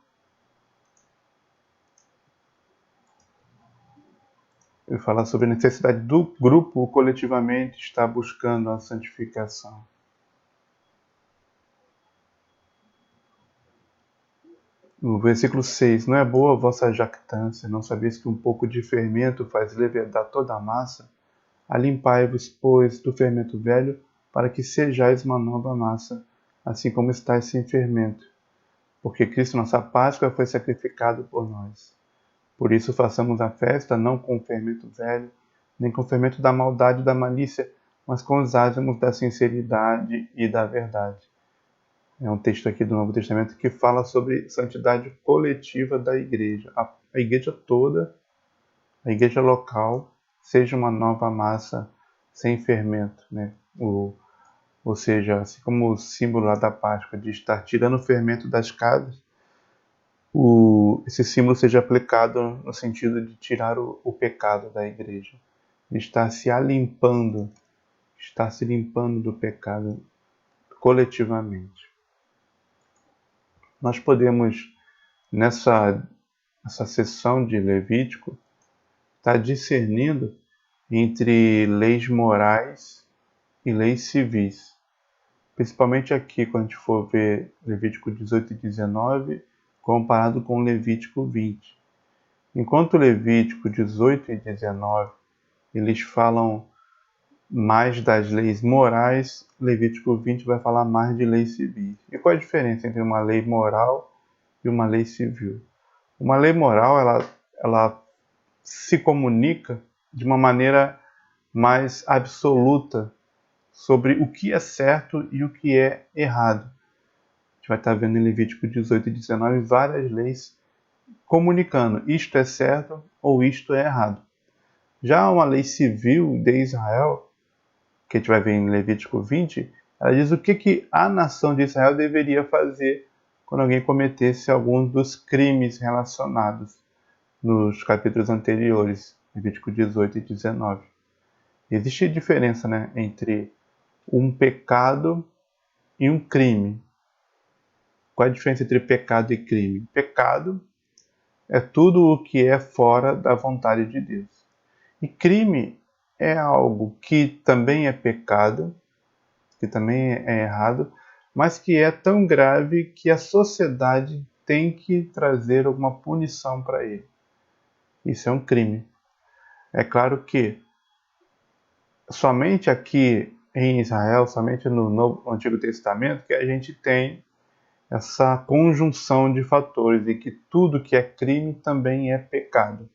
ele fala sobre a necessidade do grupo coletivamente estar buscando a santificação. No versículo 6, não é boa a vossa jactância, não sabeis que um pouco de fermento faz levedar toda a massa? Alimpai-vos, pois, do fermento velho, para que sejais uma nova massa, assim como estáis sem fermento. Porque Cristo, nossa Páscoa, foi sacrificado por nós. Por isso façamos a festa, não com o fermento velho, nem com o fermento da maldade e da malícia, mas com os ázimos da sinceridade e da verdade. É um texto aqui do Novo Testamento que fala sobre santidade coletiva da igreja. A igreja toda, a igreja local, seja uma nova massa sem fermento, né? Ou seja, assim como o símbolo lá da Páscoa de estar tirando o fermento das casas, esse símbolo seja aplicado no sentido de tirar o pecado da igreja, de estar se limpando do pecado coletivamente. Nós podemos, nessa sessão de Levítico, estar discernindo entre leis morais e leis civis. Principalmente aqui, quando a gente for ver Levítico 18 e 19, comparado com Levítico 20. Enquanto Levítico 18 e 19, eles falam mais das leis morais, Levítico 20 vai falar mais de leis civis. E qual a diferença entre uma lei moral e uma lei civil? Uma lei moral, ela se comunica de uma maneira mais absoluta sobre o que é certo e o que é errado. A gente vai estar vendo em Levítico 18 e 19 várias leis comunicando isto é certo ou isto é errado. Já uma lei civil de Israel, que a gente vai ver em Levítico 20, ela diz o que a nação de Israel deveria fazer quando alguém cometesse algum dos crimes relacionados nos capítulos anteriores, Levítico 18 e 19. Existe diferença, né, entre um pecado e um crime. Qual é a diferença entre pecado e crime? Pecado é tudo o que é fora da vontade de Deus. E crime é algo que também é pecado, que também é errado, mas que é tão grave que a sociedade tem que trazer alguma punição para ele. Isso é um crime. É claro que somente aqui em Israel, somente no Antigo Testamento, que a gente tem essa conjunção de fatores e que tudo que é crime também é pecado,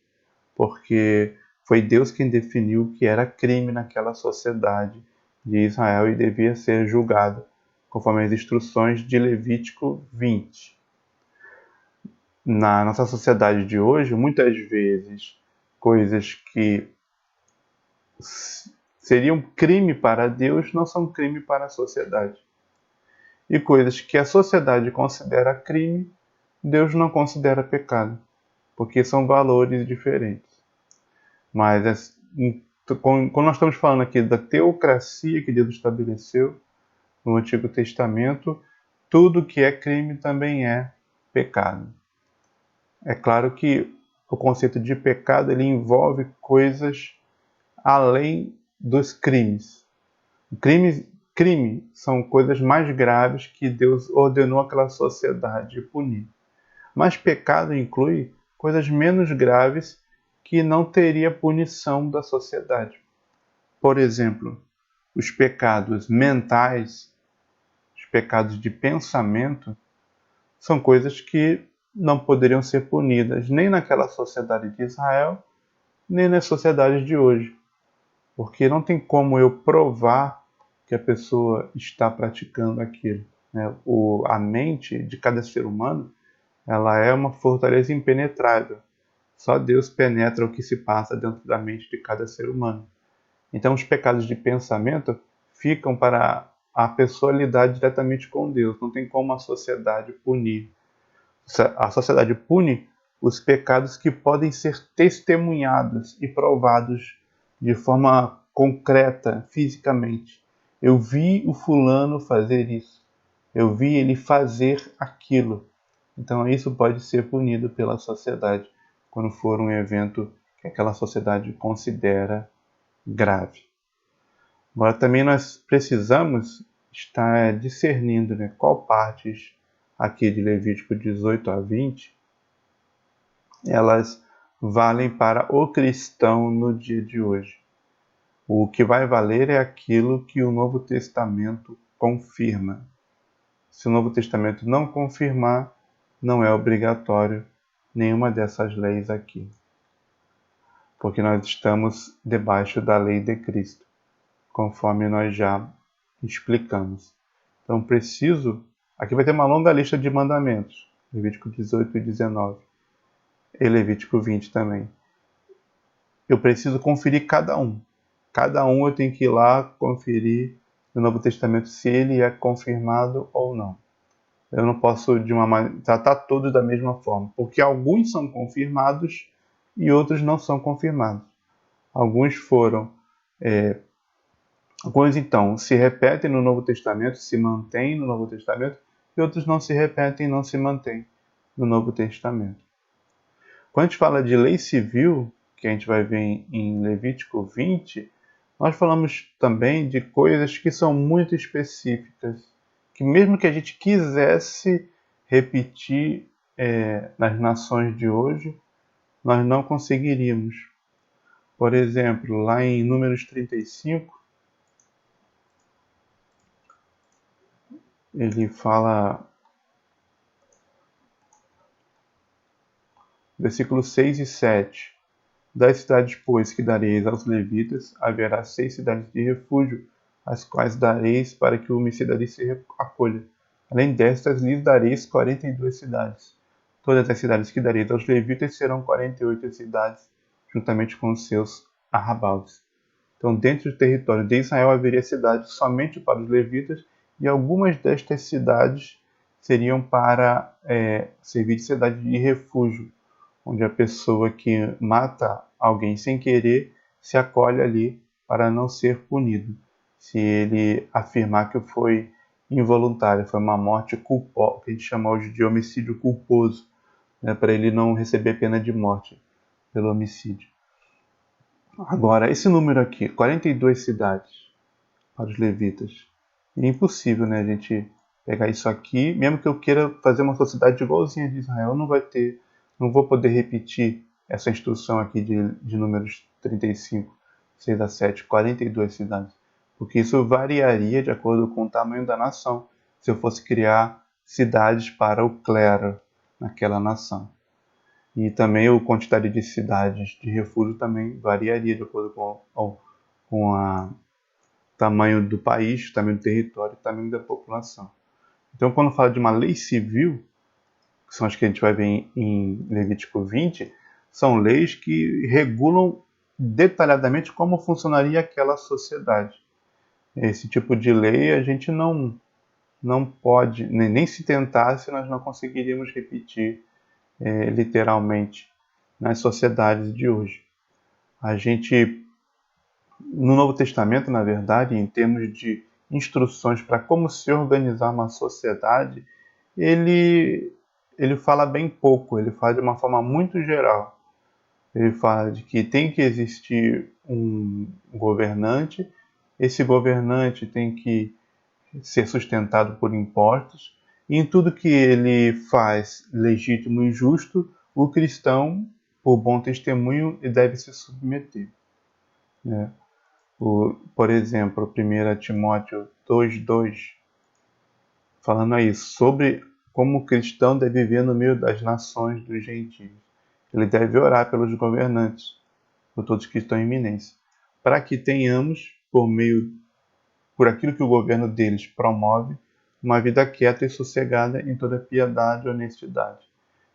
porque foi Deus quem definiu o que era crime naquela sociedade de Israel e devia ser julgado conforme as instruções de Levítico 20. Na nossa sociedade de hoje, muitas vezes, coisas que seriam crime para Deus não são crime para a sociedade. E coisas que a sociedade considera crime, Deus não considera pecado, porque são valores diferentes. Mas quando nós estamos falando aqui da teocracia que Deus estabeleceu no Antigo Testamento, tudo que é crime também é pecado. É claro que o conceito de pecado ele envolve coisas além dos crimes. Crime são coisas mais graves que Deus ordenou àquela sociedade punir. Mas pecado inclui coisas menos graves que não teria punição da sociedade. Por exemplo, os pecados mentais, os pecados de pensamento, são coisas que não poderiam ser punidas nem naquela sociedade de Israel, nem nas sociedades de hoje. Porque não tem como eu provar que a pessoa está praticando aquilo. Né? A mente de cada ser humano ela é uma fortaleza impenetrável. Só Deus penetra o que se passa dentro da mente de cada ser humano. Então, os pecados de pensamento ficam para a pessoa lidar diretamente com Deus. Não tem como a sociedade punir. A sociedade pune os pecados que podem ser testemunhados e provados de forma concreta, fisicamente. Eu vi o fulano fazer isso. Eu vi ele fazer aquilo. Então isso pode ser punido pela sociedade quando for um evento que aquela sociedade considera grave. Agora também nós precisamos estar discernindo, né, qual partes aqui de Levítico 18 a 20 elas valem para o cristão no dia de hoje. O que vai valer é aquilo que o Novo Testamento confirma. Se o Novo Testamento não confirmar, não é obrigatório nenhuma dessas leis aqui. Porque nós estamos debaixo da lei de Cristo, conforme nós já explicamos. Então preciso... Aqui vai ter uma longa lista de mandamentos. Levítico 18 e 19. E Levítico 20 também. eu preciso conferir cada um. Cada um eu tenho que ir lá conferir no Novo Testamento se ele é confirmado ou não. Eu não posso tratar todos da mesma forma, porque alguns são confirmados e outros não são confirmados. Alguns foram, alguns então se repetem no Novo Testamento, se mantêm no Novo Testamento, e outros não se repetem e não se mantêm no Novo Testamento. Quando a gente fala de lei civil, que a gente vai ver em Levítico 20, nós falamos também de coisas que são muito específicas, que mesmo que a gente quisesse repetir nas nações de hoje, nós não conseguiríamos. Por exemplo, lá em Números 35, ele fala, versículos 6 e 7, das cidades, pois, que dareis aos levitas, haverá 6 cidades de refúgio, as quais dareis para que o homicida se acolha. Além destas, lhes dareis 42 cidades. Todas as cidades que dareis aos levitas serão 48 cidades, juntamente com os seus arrabaldes. Então, dentro do território de Israel haveria cidades somente para os levitas, e algumas destas cidades seriam para servir de cidade de refúgio, onde a pessoa que mata alguém sem querer se acolhe ali para não ser punido. Se ele afirmar que foi involuntário, foi uma morte culposa, que a gente chama hoje de homicídio culposo, né, para ele não receber pena de morte pelo homicídio. Agora, esse número aqui, 42 cidades para os levitas, é impossível, né, a gente pegar isso aqui, mesmo que eu queira fazer uma sociedade igualzinha de Israel, não vou poder repetir essa instrução aqui de Números 35, 6 a 7, 42 cidades, porque isso variaria de acordo com o tamanho da nação, se eu fosse criar cidades para o clero naquela nação. E também a quantidade de cidades de refúgio também variaria de acordo com o tamanho do país, tamanho do território, tamanho da população. Então, quando fala de uma lei civil, que são as que a gente vai ver em Levítico 20, são leis que regulam detalhadamente como funcionaria aquela sociedade. Esse tipo de lei a gente não pode, nem se tentasse, nós não conseguiríamos repetir literalmente nas sociedades de hoje. A gente, no Novo Testamento, na verdade, em termos de instruções para como se organizar uma sociedade, ele fala bem pouco, ele fala de uma forma muito geral. Ele fala de que tem que existir um governante, esse governante tem que ser sustentado por impostos, e em tudo que ele faz legítimo e justo, o cristão, por bom testemunho, deve se submeter. Né? Por exemplo, 1 Timóteo 2,2, falando aí sobre como o cristão deve viver no meio das nações dos gentios. Ele deve orar pelos governantes, por todos que estão em iminência, para que tenhamos, por aquilo que o governo deles promove, uma vida quieta e sossegada em toda piedade e honestidade.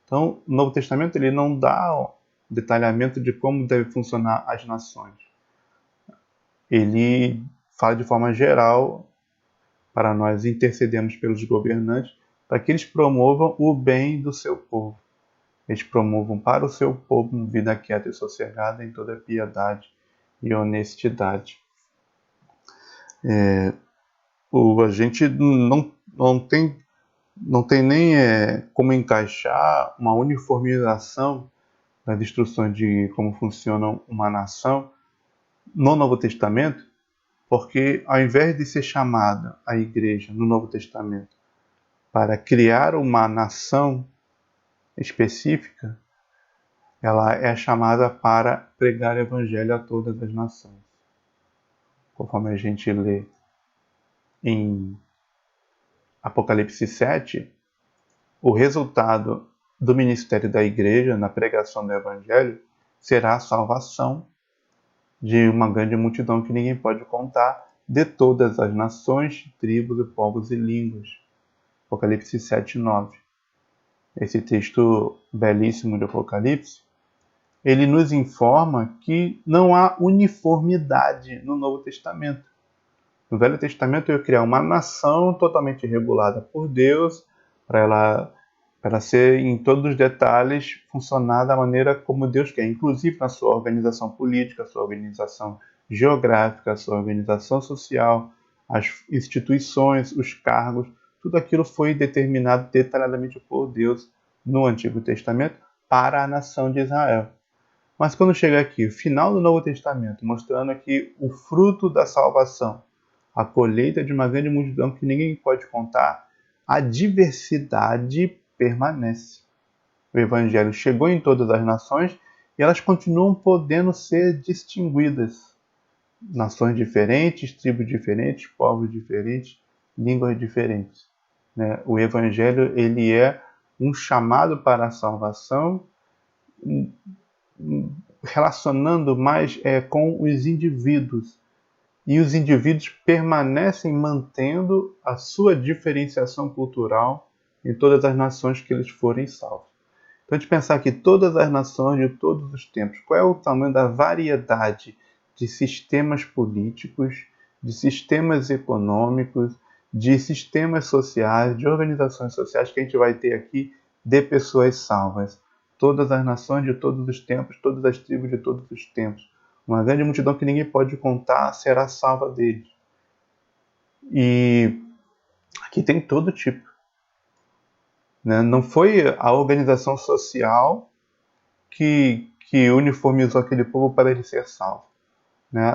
Então, o Novo Testamento ele não dá detalhamento de como devem funcionar as nações. Ele fala de forma geral para nós intercedermos pelos governantes para que eles promovam o bem do seu povo. Eles promovam para o seu povo uma vida quieta e sossegada em toda piedade e honestidade. A gente não tem nem como encaixar uma uniformização das instruções de como funciona uma nação no Novo Testamento, porque ao invés de ser chamada a igreja no Novo Testamento para criar uma nação específica, ela é chamada para pregar o evangelho a todas as nações. Conforme a gente lê em Apocalipse 7, o resultado do ministério da igreja na pregação do evangelho será a salvação de uma grande multidão que ninguém pode contar, de todas as nações, tribos, e povos e línguas. Apocalipse 7, 9. Esse texto belíssimo de Apocalipse ele nos informa que não há uniformidade no Novo Testamento. No Velho Testamento, eu ia criar uma nação totalmente regulada por Deus, para ela ser, em todos os detalhes, funcionar da maneira como Deus quer, inclusive na sua organização política, sua organização geográfica, sua organização social, as instituições, os cargos, tudo aquilo foi determinado detalhadamente por Deus no Antigo Testamento para a nação de Israel. Mas quando chega aqui, o final do Novo Testamento, mostrando aqui o fruto da salvação, a colheita de uma grande multidão que ninguém pode contar, a diversidade permanece. O Evangelho chegou em todas as nações e elas continuam podendo ser distinguidas. Nações diferentes, tribos diferentes, povos diferentes, línguas diferentes. O Evangelho ele é um chamado para a salvação, relacionando mais com os indivíduos. E os indivíduos permanecem mantendo a sua diferenciação cultural em todas as nações que eles forem salvos. Então, a gente pensar que todas as nações de todos os tempos, qual é o tamanho da variedade de sistemas políticos, de sistemas econômicos, de sistemas sociais, de organizações sociais que a gente vai ter aqui de pessoas salvas. Todas as nações de todos os tempos, todas as tribos de todos os tempos. Uma grande multidão que ninguém pode contar será salva deles. E aqui tem todo tipo. Não foi a organização social que uniformizou aquele povo para ele ser salvo.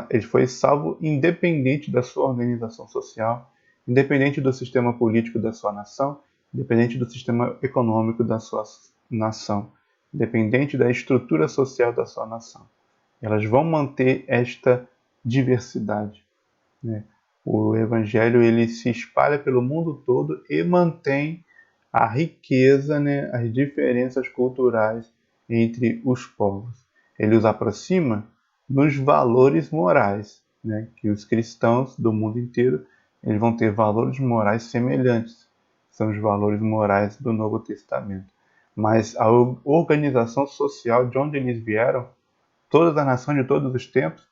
Ele foi salvo independente da sua organização social, independente do sistema político da sua nação, independente do sistema econômico da sua nação, independente da estrutura social da sua nação. Elas vão manter esta diversidade. O Evangelho ele se espalha pelo mundo todo e mantém a riqueza, as diferenças culturais entre os povos. Ele os aproxima nos valores morais, que os cristãos do mundo inteiro eles vão ter valores morais semelhantes. São os valores morais do Novo Testamento. Mas a organização social de onde eles vieram, todas as nações de todos os tempos,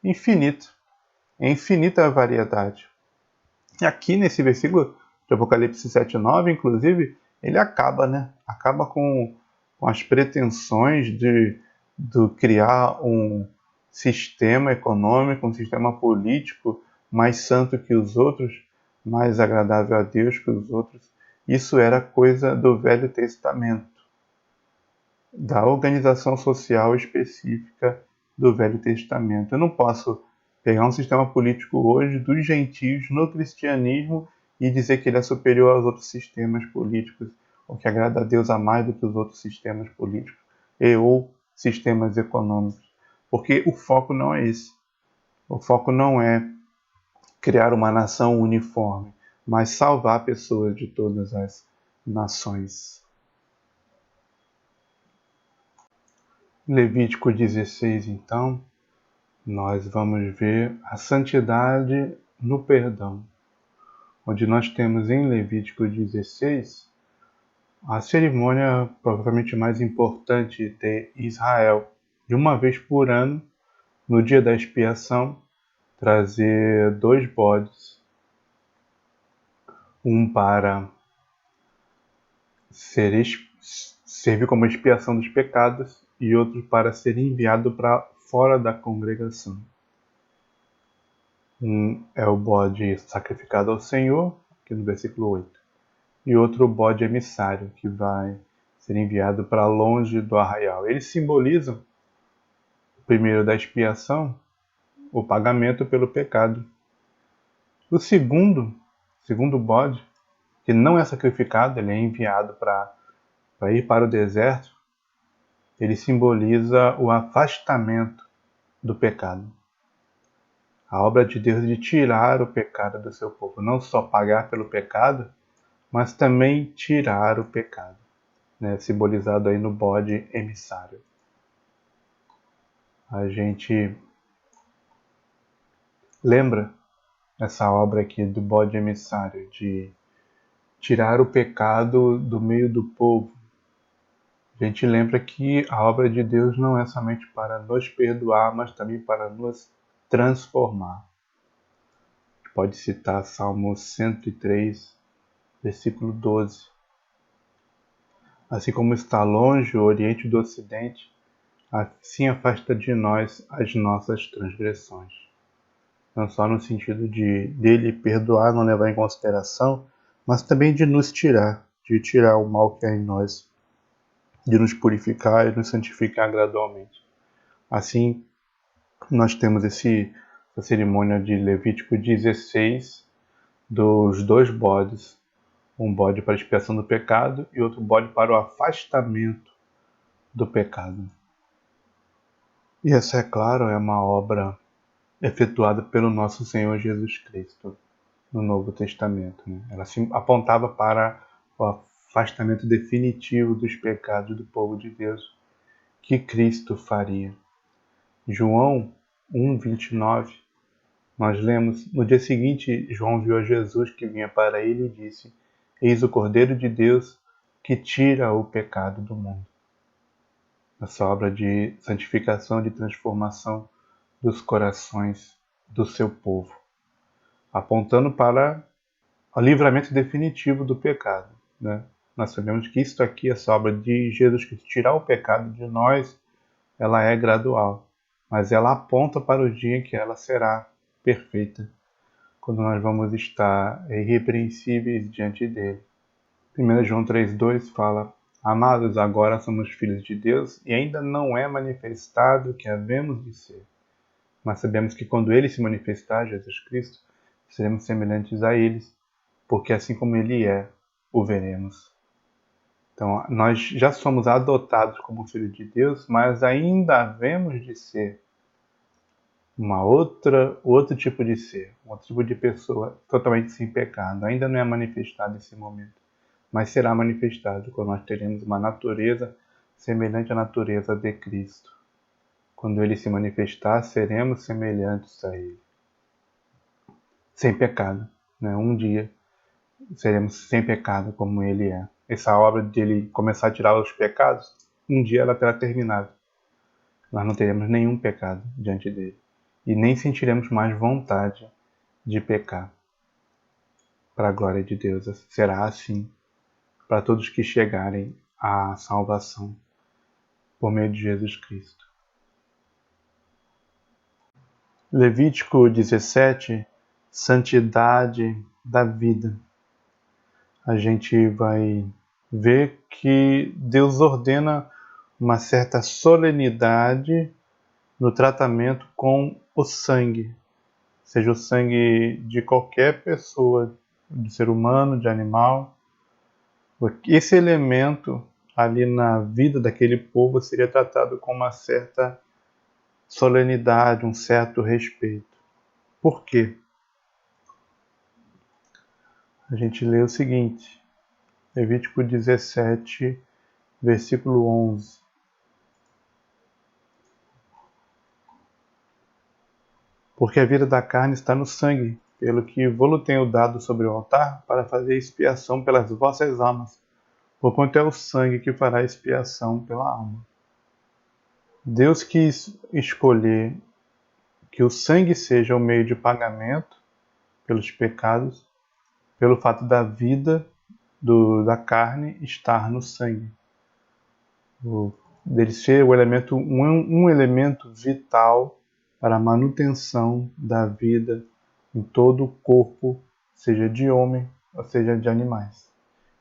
infinita. É infinita a variedade. E aqui nesse versículo de Apocalipse 7:9, inclusive, ele acaba com as pretensões de criar um sistema econômico, um sistema político mais santo que os outros, mais agradável a Deus que os outros. Isso era coisa do Velho Testamento, da organização social específica do Velho Testamento. Eu não posso pegar um sistema político hoje dos gentios no cristianismo e dizer que ele é superior aos outros sistemas políticos, ou que agrada a Deus a mais do que os outros sistemas políticos ou sistemas econômicos. Porque o foco não é esse. O foco não é criar uma nação uniforme, mas salvar pessoas de todas as nações. Levítico 16, então, nós vamos ver a santidade no perdão, onde nós temos em Levítico 16 a cerimônia provavelmente mais importante de Israel, de uma vez por ano, no dia da expiação, trazer 2 bodes, um para servir como expiação dos pecados e outro para ser enviado para fora da congregação. Um é o bode sacrificado ao Senhor, aqui no versículo 8, e outro o bode emissário, que vai ser enviado para longe do arraial. Eles simbolizam, o primeiro da expiação, o pagamento pelo pecado. O segundo bode, que não é sacrificado, ele é enviado para ir para o deserto, ele simboliza o afastamento do pecado. A obra de Deus de tirar o pecado do seu povo. Não só pagar pelo pecado, mas também tirar o pecado. Simbolizado aí no bode emissário. A gente lembra essa obra aqui do bode emissário, de tirar o pecado do meio do povo. A gente lembra que a obra de Deus não é somente para nos perdoar, mas também para nos transformar. Pode citar Salmo 103, versículo 12. Assim como está longe o Oriente do Ocidente, assim afasta de nós as nossas transgressões. Não só no sentido de dele perdoar, não levar em consideração, mas também de nos tirar, de tirar o mal que há em nós, de nos purificar e nos santificar gradualmente. Assim, nós temos essa cerimônia de Levítico 16, dos 2 bodes, um bode para a expiação do pecado e outro bode para o afastamento do pecado. E essa, é claro, é uma obra efetuada pelo nosso Senhor Jesus Cristo no Novo Testamento. Ela se apontava para o afastamento definitivo dos pecados do povo de Deus que Cristo faria. João 1:29, nós lemos: no dia seguinte, João viu a Jesus que vinha para ele e disse: eis o Cordeiro de Deus que tira o pecado do mundo. Essa obra de santificação, de transformação dos corações do seu povo, apontando para o livramento definitivo do pecado. Nós sabemos que isso aqui, essa obra de Jesus Cristo, tirar o pecado de nós, ela é gradual, mas ela aponta para o dia em que ela será perfeita, quando nós vamos estar irrepreensíveis diante dele. 1 João 3,2 fala: amados, agora somos filhos de Deus e ainda não é manifestado o que havemos de ser. Mas sabemos que quando ele se manifestar, Jesus Cristo, seremos semelhantes a eles, porque assim como ele é, o veremos. Então, nós já somos adotados como filhos de Deus, mas ainda havemos de ser outro tipo de ser, um outro tipo de pessoa totalmente sem pecado. Ainda não é manifestado nesse momento, mas será manifestado quando nós teremos uma natureza semelhante à natureza de Cristo. Quando ele se manifestar, seremos semelhantes a ele. Sem pecado. Um dia seremos sem pecado como ele é. Essa obra de ele começar a tirar os pecados, um dia ela terá terminado. Nós não teremos nenhum pecado diante dele. E nem sentiremos mais vontade de pecar. Para a glória de Deus. Será assim para todos que chegarem à salvação por meio de Jesus Cristo. Levítico 17, santidade da vida. A gente vai ver que Deus ordena uma certa solenidade no tratamento com o sangue, seja o sangue de qualquer pessoa, de ser humano, de animal. Esse elemento ali na vida daquele povo seria tratado com uma certa solenidade, um certo respeito. Por quê? A gente lê o seguinte, Levítico 17, versículo 11. Porque a vida da carne está no sangue, pelo que vou-lo tenho dado sobre o altar, para fazer expiação pelas vossas almas, porquanto é o sangue que fará expiação pela alma. Deus quis escolher que o sangue seja o meio de pagamento pelos pecados, pelo fato da vida da carne estar no sangue. Dele ser o elemento, um elemento vital para a manutenção da vida em todo o corpo, seja de homem ou seja de animais.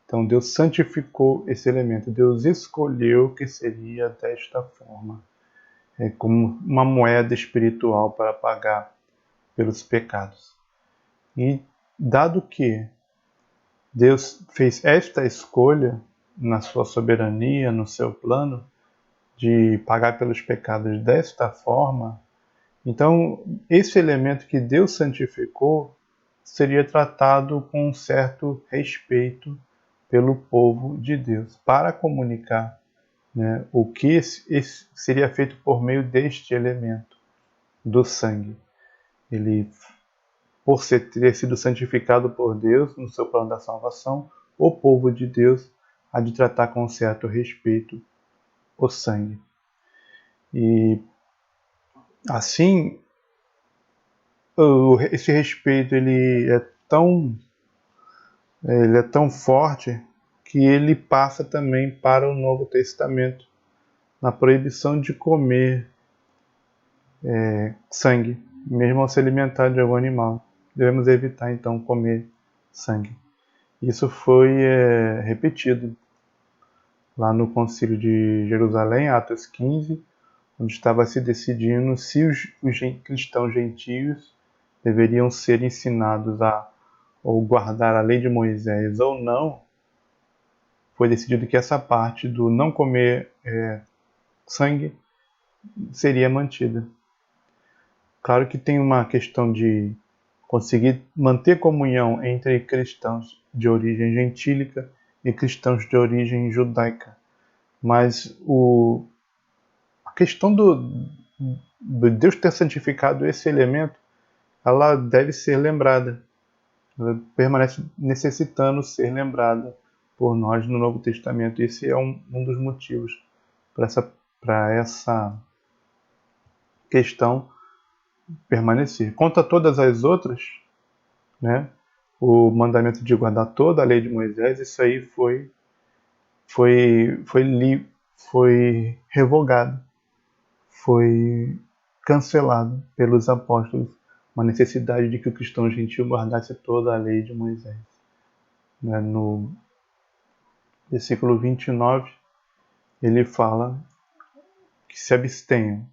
Então Deus santificou esse elemento, Deus escolheu que seria desta forma, como uma moeda espiritual para pagar pelos pecados. E dado que Deus fez esta escolha na sua soberania, no seu plano, de pagar pelos pecados desta forma, então esse elemento que Deus santificou seria tratado com um certo respeito pelo povo de Deus, para comunicar o que seria feito por meio deste elemento, do sangue. Ele, por ter sido santificado por Deus no seu plano da salvação, o povo de Deus há de tratar com certo respeito o sangue. E assim, esse respeito ele é tão forte que ele passa também para o Novo Testamento, na proibição de comer sangue, mesmo ao se alimentar de algum animal. Devemos evitar então comer sangue. Isso foi repetido lá no Concílio de Jerusalém, Atos 15, onde estava se decidindo se os cristãos gentios deveriam ser ensinados a ou guardar a lei de Moisés ou não. Foi decidido que essa parte do não comer sangue seria mantida. Claro que tem uma questão de conseguir manter comunhão entre cristãos de origem gentílica e cristãos de origem judaica. Mas a questão do Deus ter santificado esse elemento, ela deve ser lembrada. Ela permanece necessitando ser lembrada por nós no Novo Testamento. Esse é um dos motivos para essa questão permanecer. Quanto a todas as outras, né, o mandamento de guardar toda a lei de Moisés, isso aí foi revogado, foi cancelado pelos apóstolos, uma necessidade de que o cristão gentil guardasse toda a lei de Moisés. No versículo 29, ele fala que se abstenham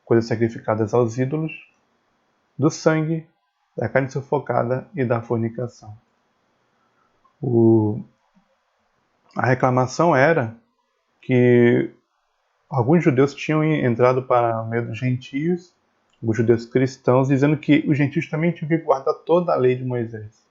coisas sacrificadas aos ídolos, do sangue, da carne sufocada e da fornicação. A reclamação era que alguns judeus tinham entrado para o meio dos gentios, os judeus cristãos, dizendo que os gentios também tinham que guardar toda a lei de Moisés.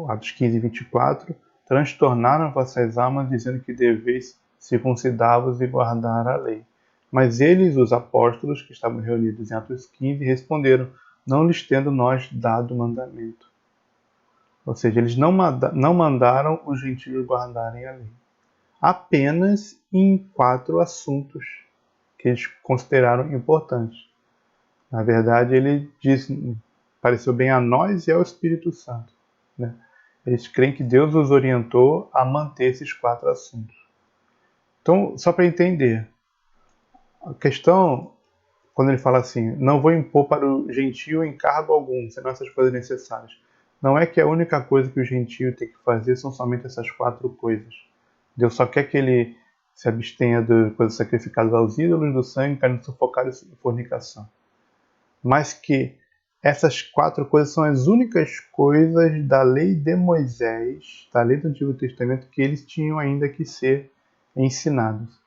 Atos 15, 24, transtornaram vossas almas, dizendo que deveis circuncidar-vos e guardar a lei. Mas eles, os apóstolos, que estavam reunidos em Atos 15, responderam, não lhes tendo nós dado mandamento. Ou seja, eles não mandaram os gentios guardarem a lei. Apenas em 4 assuntos que eles consideraram importantes. Na verdade, ele disse, pareceu bem a nós e ao Espírito Santo. Né? Eles creem que Deus os orientou a manter esses 4 assuntos. Então, só para entender, a questão, quando ele fala assim, não vou impor para o gentio encargo algum, senão essas coisas necessárias. Não é que a única coisa que o gentio tem que fazer são somente essas 4 coisas. Deus só quer que ele se abstenha de coisas sacrificadas aos ídolos, do sangue, carne sufocada e fornicação. Mas que essas 4 coisas são as únicas coisas da lei de Moisés, da lei do Antigo Testamento, que eles tinham ainda que ser ensinados.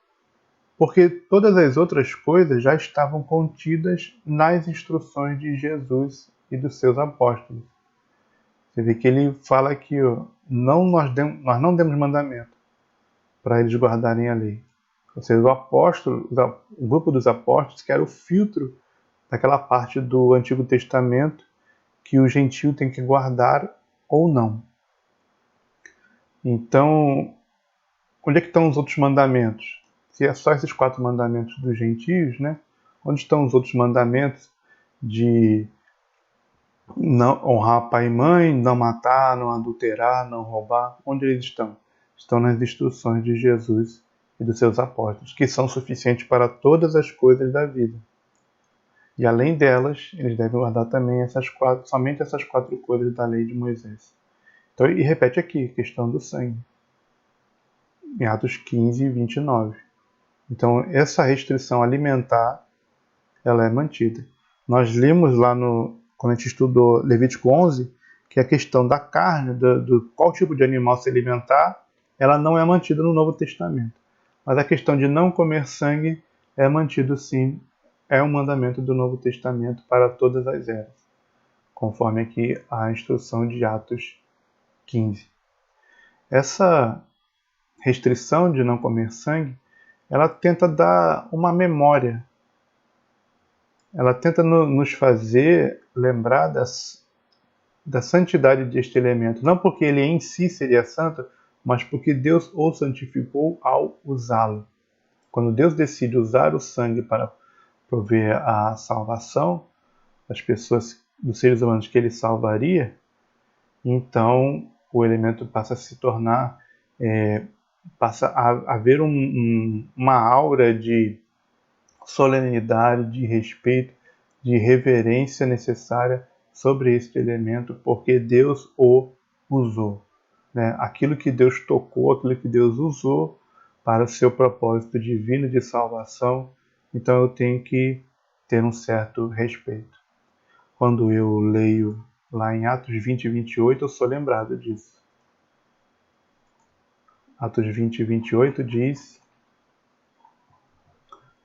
Porque todas as outras coisas já estavam contidas nas instruções de Jesus e dos seus apóstolos. Você vê que ele fala que nós não demos mandamento para eles guardarem a lei. Ou seja, o grupo dos apóstolos, que era o filtro daquela parte do Antigo Testamento que o gentio tem que guardar ou não. Então, onde é que estão os outros mandamentos? Se é só esses 4 mandamentos dos gentios, né? Onde estão os outros mandamentos de não honrar pai e mãe, não matar, não adulterar, não roubar? Onde eles estão? Estão nas instruções de Jesus e dos seus apóstolos, que são suficientes para todas as coisas da vida. E além delas, eles devem guardar também somente essas 4 coisas da lei de Moisés. Então, e repete aqui, questão do sangue. Em Atos 15, 29. Então, essa restrição alimentar, ela é mantida. Nós lemos lá quando a gente estudou Levítico 11, que a questão da carne, do qual tipo de animal se alimentar, ela não é mantida no Novo Testamento. Mas a questão de não comer sangue é mantido sim, é um mandamento do Novo Testamento para todas as eras, conforme aqui a instrução de Atos 15. Essa restrição de não comer sangue, ela tenta dar uma memória. Ela tenta nos fazer lembrar da santidade deste elemento. Não porque ele em si seria santo, mas porque Deus o santificou ao usá-lo. Quando Deus decide usar o sangue para prover a salvação das pessoas, dos seres humanos que ele salvaria, então o elemento passa a se tornar, passa a haver uma aura de solenidade, de respeito, de reverência necessária sobre este elemento, porque Deus o usou. Né? Aquilo que Deus tocou, aquilo que Deus usou para o seu propósito divino de salvação, então eu tenho que ter um certo respeito. Quando eu leio lá em Atos 20 e 28, eu sou lembrado disso. Atos 20 e 28 diz: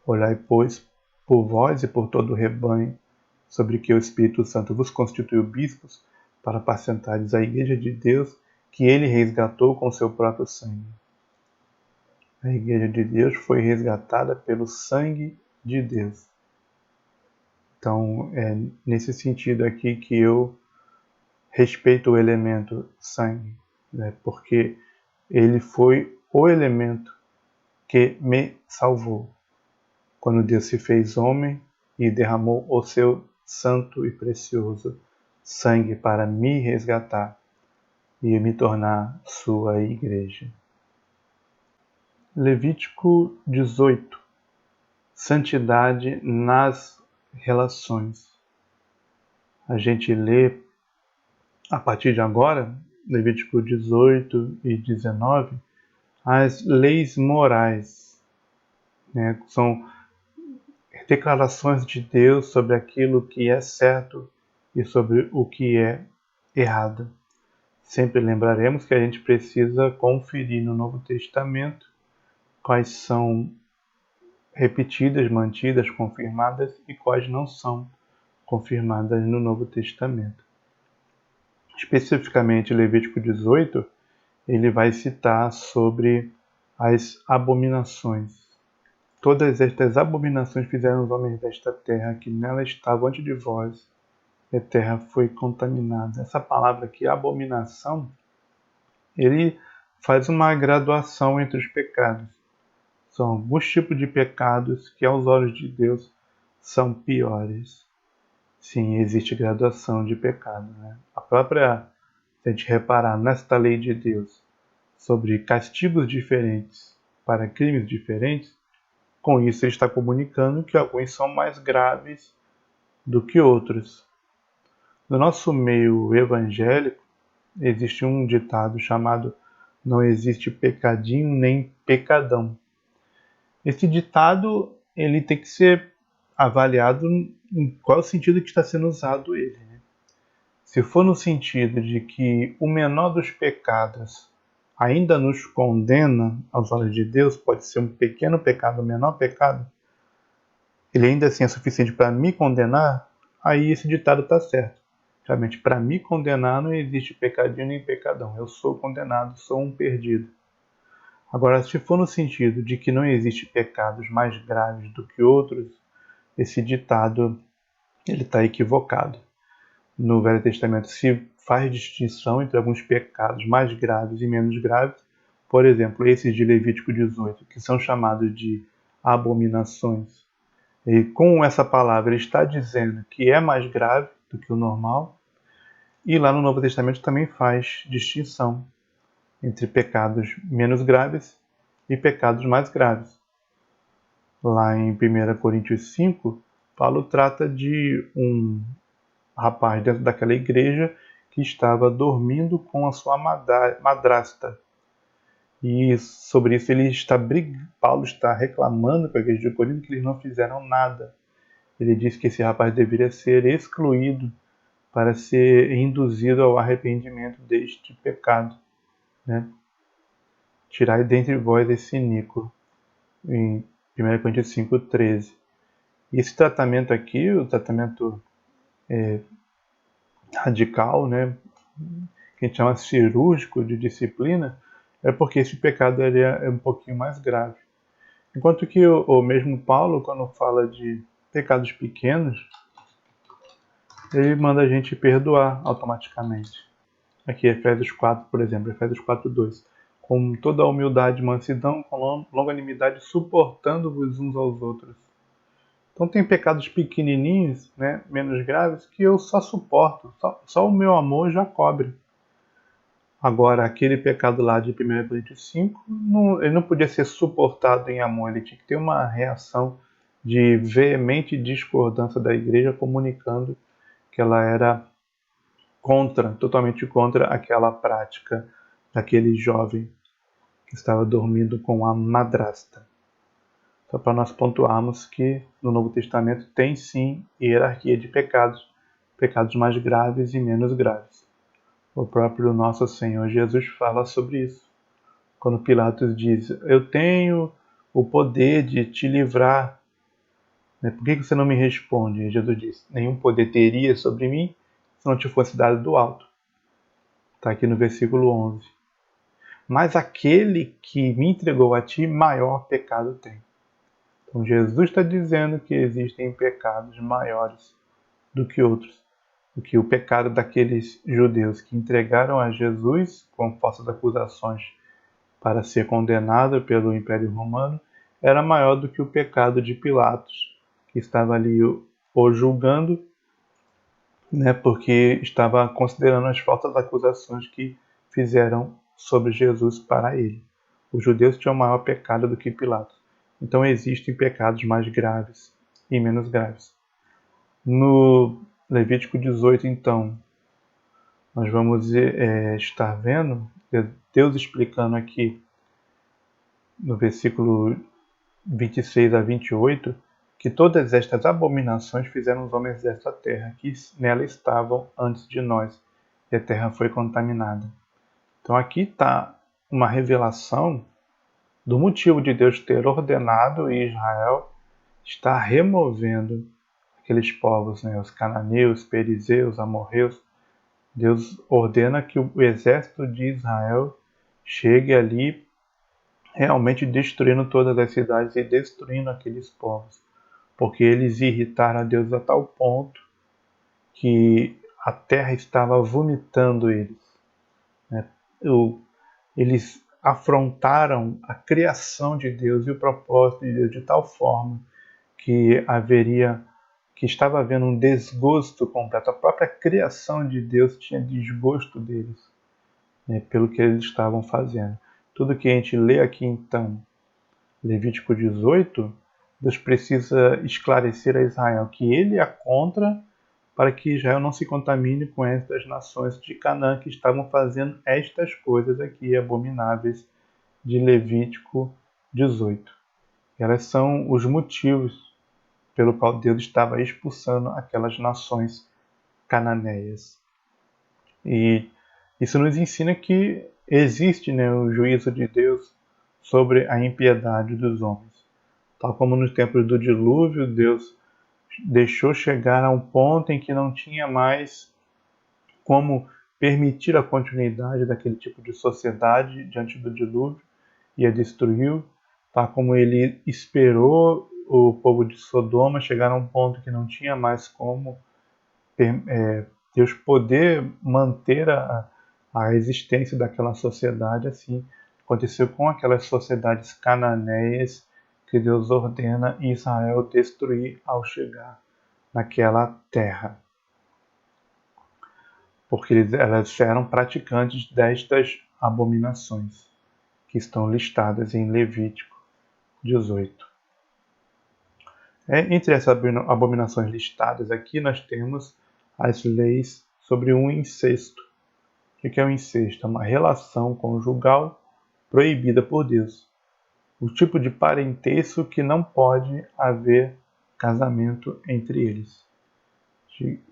olhai, pois, por vós e por todo o rebanho, sobre que o Espírito Santo vos constituiu bispos, para apacentares a igreja de Deus, que ele resgatou com seu próprio sangue. A igreja de Deus foi resgatada pelo sangue de Deus. Então, é nesse sentido aqui que eu respeito o elemento sangue, né? Porque ele foi o elemento que me salvou. Quando Deus se fez homem e derramou o seu santo e precioso sangue para me resgatar e me tornar sua igreja. Levítico 18. Santidade nas relações. A gente lê a partir de agora, Levítico 18 e 19, as leis morais, né? São declarações de Deus sobre aquilo que é certo e sobre o que é errado. Sempre lembraremos que a gente precisa conferir no Novo Testamento quais são repetidas, mantidas, confirmadas e quais não são confirmadas no Novo Testamento. Especificamente, Levítico 18, ele vai citar sobre as abominações. Todas estas abominações fizeram os homens desta terra, que nela estavam antes de vós, e a terra foi contaminada. Essa palavra aqui, abominação, ele faz uma graduação entre os pecados. São alguns tipos de pecados que, aos olhos de Deus, são piores. Sim, existe graduação de pecado, né? A própria, se a gente reparar nesta lei de Deus sobre castigos diferentes para crimes diferentes, com isso ele está comunicando que alguns são mais graves do que outros. No nosso meio evangélico, existe um ditado chamado "não existe pecadinho nem pecadão". Esse ditado ele tem que ser avaliado em qual sentido que está sendo usado ele. Né? Se for no sentido de que o menor dos pecados ainda nos condena aos olhos de Deus, pode ser um pequeno pecado, um menor pecado, ele ainda assim é suficiente para me condenar, aí esse ditado está certo. Realmente, para me condenar não existe pecadinho nem pecadão. Eu sou condenado, sou um perdido. Agora, se for no sentido de que não existe pecados mais graves do que outros, esse ditado ele está equivocado. No Velho Testamento se faz distinção entre alguns pecados mais graves e menos graves. Por exemplo, esses de Levítico 18, que são chamados de abominações. E com essa palavra ele está dizendo que é mais grave do que o normal. E lá no Novo Testamento também faz distinção entre pecados menos graves e pecados mais graves. Lá em 1 Coríntios 5, Paulo trata de um rapaz dentro daquela igreja que estava dormindo com a sua madrasta. E sobre isso Paulo está reclamando para a igreja de Corinto que eles não fizeram nada. Ele diz que esse rapaz deveria ser excluído para ser induzido ao arrependimento deste pecado. Né? Tirai dentre vós esse iníquo, em 1 Coríntios 5:13. E esse tratamento aqui, o tratamento radical, né, que a gente chama cirúrgico de disciplina, é porque esse pecado ele é um pouquinho mais grave. Enquanto que o mesmo Paulo, quando fala de pecados pequenos, ele manda a gente perdoar automaticamente. Aqui, Efésios 4, por exemplo, Efésios 4:2. com toda a humildade e mansidão, com longanimidade, suportando-vos uns aos outros. Então tem pecados pequenininhos, né, menos graves, que eu só suporto, só o meu amor já cobre. Agora, aquele pecado lá de 1 Coríntios 5, ele não podia ser suportado em amor, ele tinha que ter uma reação de veemente discordância da igreja, comunicando que ela era totalmente contra aquela prática daquele jovem que estava dormindo com a madrasta. Só para nós pontuarmos que no Novo Testamento tem sim hierarquia de pecados, pecados mais graves e menos graves. O próprio nosso Senhor Jesus fala sobre isso. Quando Pilatos diz, eu tenho o poder de te livrar, né? Por que você não me responde? E Jesus diz, nenhum poder teria sobre mim se não te fosse dado do alto. Está aqui no versículo 11. Mas aquele que me entregou a ti, maior pecado tem. Então Jesus está dizendo que existem pecados maiores do que outros. Do que o pecado daqueles judeus que entregaram a Jesus com falsas acusações para ser condenado pelo Império Romano, era maior do que o pecado de Pilatos, que estava ali o julgando, né, porque estava considerando as falsas acusações que fizeram sobre Jesus para ele. Os judeus tinham maior pecado do que Pilatos. Então existem pecados mais graves e menos graves. No Levítico 18, então, nós vamos estar vendo Deus explicando aqui no versículo 26 a 28, que todas estas abominações fizeram os homens desta terra, que nela estavam antes de nós, e a terra foi contaminada. Então aqui está uma revelação do motivo de Deus ter ordenado Israel estar removendo aqueles povos, né, os cananeus, perizeus, amorreus. Deus ordena que o exército de Israel chegue ali realmente destruindo todas as cidades e destruindo aqueles povos, porque eles irritaram a Deus a tal ponto que a terra estava vomitando eles, né? Eles afrontaram a criação de Deus e o propósito de Deus de tal forma que estava havendo um desgosto completo. A própria criação de Deus tinha desgosto deles, né, pelo que eles estavam fazendo. Tudo que a gente lê aqui então, Levítico 18, Deus precisa esclarecer a Israel que ele é contra, para que Israel não se contamine com estas nações de Canaã que estavam fazendo estas coisas aqui abomináveis de Levítico 18. Elas são os motivos pelo qual Deus estava expulsando aquelas nações cananeias. E isso nos ensina que existe, né, o juízo de Deus sobre a impiedade dos homens. Tal como nos tempos do dilúvio, Deus deixou chegar a um ponto em que não tinha mais como permitir a continuidade daquele tipo de sociedade diante do dilúvio e a destruiu, tal como ele esperou o povo de Sodoma chegar a um ponto que não tinha mais como Deus poder manter a existência daquela sociedade. Assim aconteceu com aquelas sociedades cananeias que Deus ordena Israel destruir ao chegar naquela terra, porque elas eram praticantes destas abominações que estão listadas em Levítico 18. Entre essas abominações listadas aqui, nós temos as leis sobre o incesto. O que é o incesto? É uma relação conjugal proibida por Deus. O tipo de parentesco que não pode haver casamento entre eles.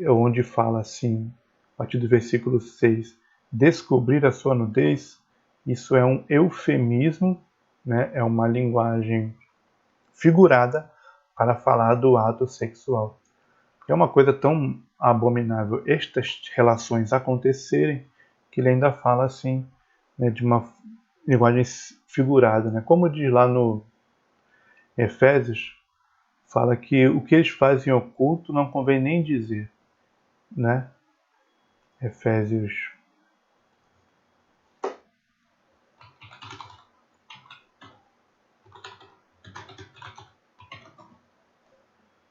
Onde fala assim, a partir do versículo 6, descobrir a sua nudez, isso é um eufemismo, né? É uma linguagem figurada para falar do ato sexual. É uma coisa tão abominável estas relações acontecerem que ele ainda fala assim, né, de uma linguagem figurada, né? Como diz lá no Efésios, fala que o que eles fazem oculto não convém nem dizer, né? Efésios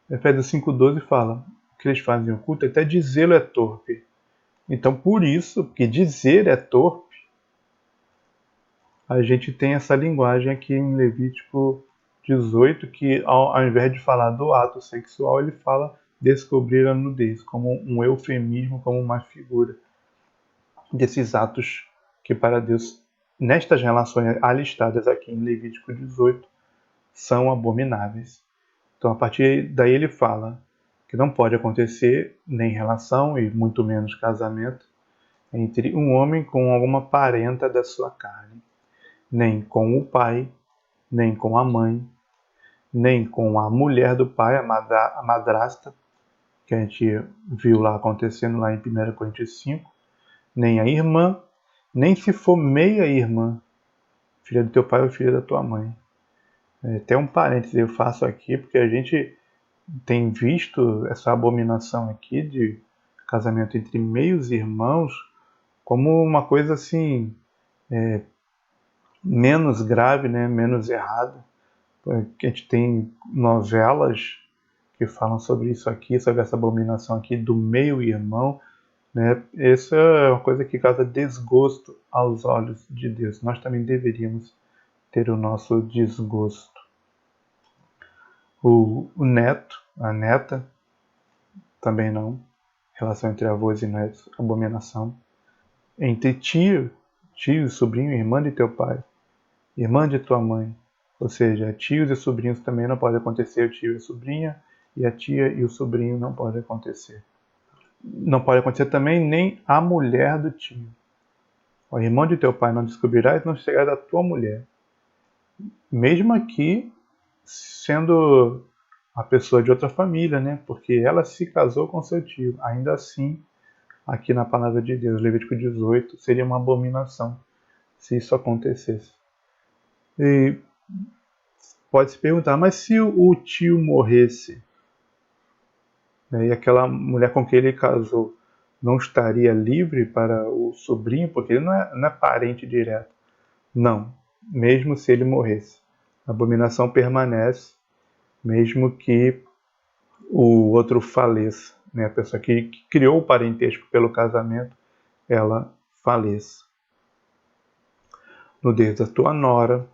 Efésios 5,12 fala que eles fazem oculto, até dizê-lo é torpe. Então, por isso, porque dizer é torpe, a gente tem essa linguagem aqui em Levítico 18, que ao invés de falar do ato sexual, ele fala descobrir a nudez, como um eufemismo, como uma figura desses atos que para Deus, nestas relações alistadas aqui em Levítico 18, são abomináveis. Então, a partir daí ele fala que não pode acontecer nem relação, e muito menos casamento, entre um homem com alguma parenta da sua carne, nem com o pai, nem com a mãe, nem com a mulher do pai, a madrasta, que a gente viu lá acontecendo lá em 1 Coríntios 5, nem a irmã, nem se for meia-irmã, filha do teu pai ou filha da tua mãe. Tem um parênteses eu faço aqui, porque a gente tem visto essa abominação aqui de casamento entre meios irmãos como uma coisa assim, menos grave, né? Menos errada. A gente tem novelas que falam sobre isso aqui, sobre essa abominação aqui do meio-irmão, né? Isso é uma coisa que causa desgosto aos olhos de Deus. Nós também deveríamos ter o nosso desgosto. O neto, a neta, também não. Relação entre avós e netos, abominação. Entre tio, sobrinho, irmã de teu pai, irmã de tua mãe. Ou seja, tios e sobrinhos também não pode acontecer. O tio e a sobrinha, e a tia e o sobrinho não pode acontecer. Não pode acontecer também nem a mulher do tio. O irmão de teu pai não descobrirá e não chegará da tua mulher. Mesmo aqui, sendo a pessoa de outra família, né? Porque ela se casou com seu tio. Ainda assim, aqui na palavra de Deus, Levítico 18, seria uma abominação se isso acontecesse. E pode se perguntar, mas se o tio morresse, né, e aquela mulher com quem ele casou não estaria livre para o sobrinho, porque ele não é parente direto. Não, mesmo se ele morresse. A abominação permanece, mesmo que o outro faleça. Né? A pessoa que criou o parentesco pelo casamento, ela faleça. Nudez da tua nora,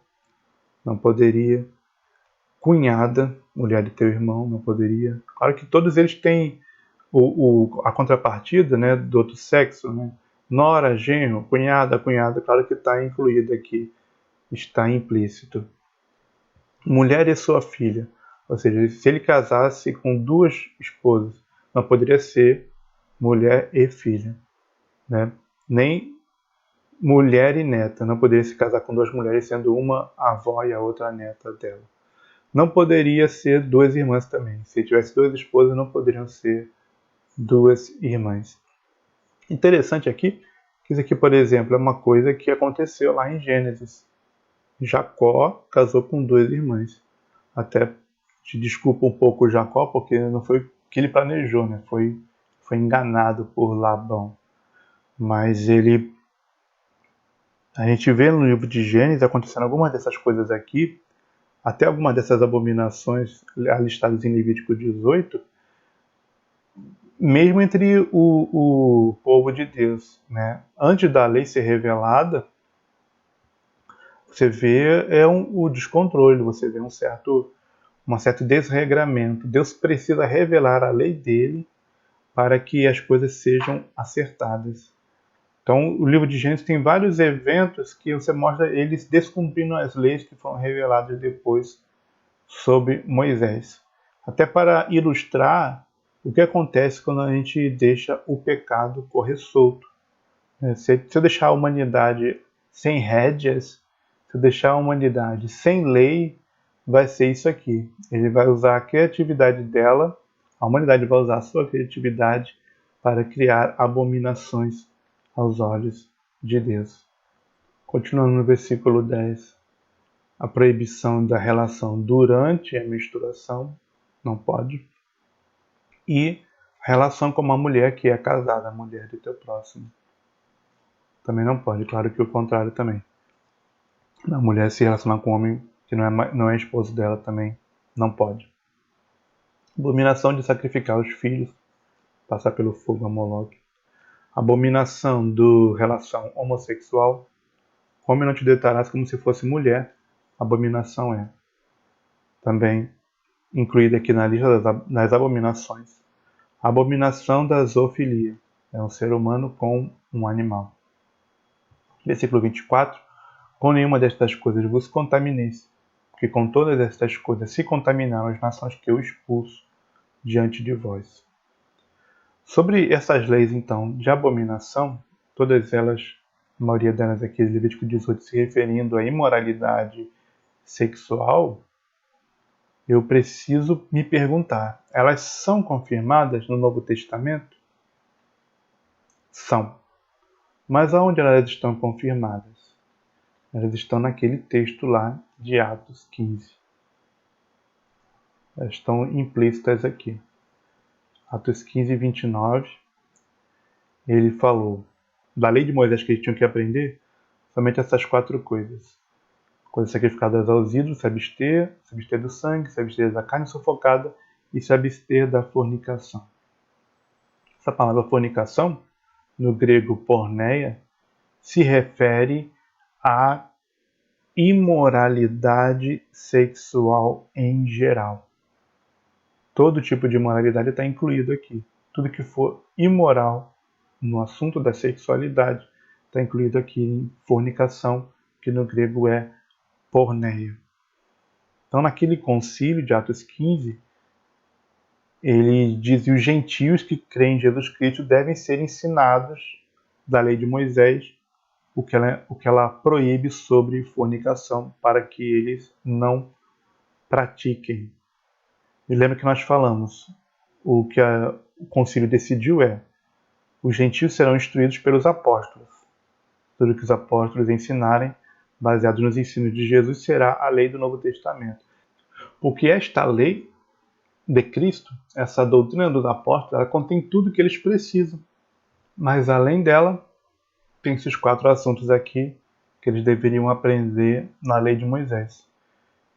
não poderia. Cunhada, mulher de teu irmão, não poderia. Claro que todos eles têm a contrapartida, né, do outro sexo, né? Nora, genro, cunhada, claro que está incluído aqui, está implícito. Mulher e sua filha, ou seja, se ele casasse com duas esposas, não poderia ser mulher e filha, né? Nem mulher e neta, não poderia se casar com duas mulheres, sendo uma a avó e a outra a neta dela. Não poderia ser duas irmãs também. Se tivesse duas esposas, não poderiam ser duas irmãs. Interessante aqui, que isso aqui, por exemplo, é uma coisa que aconteceu lá em Gênesis. Jacó casou com duas irmãs. Até te desculpa um pouco Jacó, porque não foi o que ele planejou, né? Foi enganado por Labão. Mas a gente vê no livro de Gênesis acontecendo algumas dessas coisas aqui, até algumas dessas abominações listadas em Levítico 18, mesmo entre o povo de Deus, né? Antes da lei ser revelada, você vê o descontrole, você vê um certo desregramento. Deus precisa revelar a lei dele para que as coisas sejam acertadas. Então, o livro de Gênesis tem vários eventos que você mostra eles descumprindo as leis que foram reveladas depois sobre Moisés. Até para ilustrar o que acontece quando a gente deixa o pecado correr solto. Se eu deixar a humanidade sem rédeas, se eu deixar a humanidade sem lei, vai ser isso aqui. Ele vai usar a criatividade dela, a humanidade vai usar a sua criatividade para criar abominações aos olhos de Deus. Continuando no versículo 10. A proibição da relação durante a menstruação, não pode. E a relação com uma mulher que é casada, a mulher do teu próximo. Também não pode, claro que o contrário também. A mulher se relacionar com um homem que não é esposo dela também não pode. Abominação de sacrificar os filhos, passar pelo fogo a Moloque. Abominação do relação homossexual. Homem não te deitarás como se fosse mulher. Abominação é também incluída aqui na lista das abominações. A abominação da zoofilia. É um ser humano com um animal. Versículo 24. Com nenhuma destas coisas vos contamineis, porque com todas estas coisas se contaminaram as nações que eu expulso diante de vós. Sobre essas leis, então, de abominação, todas elas, a maioria delas aqui, Levítico 18, se referindo à imoralidade sexual, eu preciso me perguntar, elas são confirmadas no Novo Testamento? São. Mas aonde elas estão confirmadas? Elas estão naquele texto lá de Atos 15. Elas estão implícitas aqui. Atos 15, 29, ele falou da lei de Moisés que eles tinham que aprender, somente essas 4 coisas. Coisas sacrificadas aos ídolos, se abster do sangue, se abster da carne sufocada e se abster da fornicação. Essa palavra fornicação, no grego porneia, se refere à imoralidade sexual em geral. Todo tipo de imoralidade está incluído aqui. Tudo que for imoral no assunto da sexualidade está incluído aqui em fornicação, que no grego é porneia. Então, naquele concílio de Atos 15, ele diz que os gentios que creem em Jesus Cristo devem ser ensinados da lei de Moisés o que ela proíbe sobre fornicação, para que eles não pratiquem. E lembra que nós falamos, o que o concílio decidiu os gentios serão instruídos pelos apóstolos. Tudo que os apóstolos ensinarem, baseado nos ensinos de Jesus, será a lei do Novo Testamento. Porque esta lei de Cristo, essa doutrina dos apóstolos, ela contém tudo que eles precisam. Mas além dela, tem esses 4 assuntos aqui que eles deveriam aprender na lei de Moisés.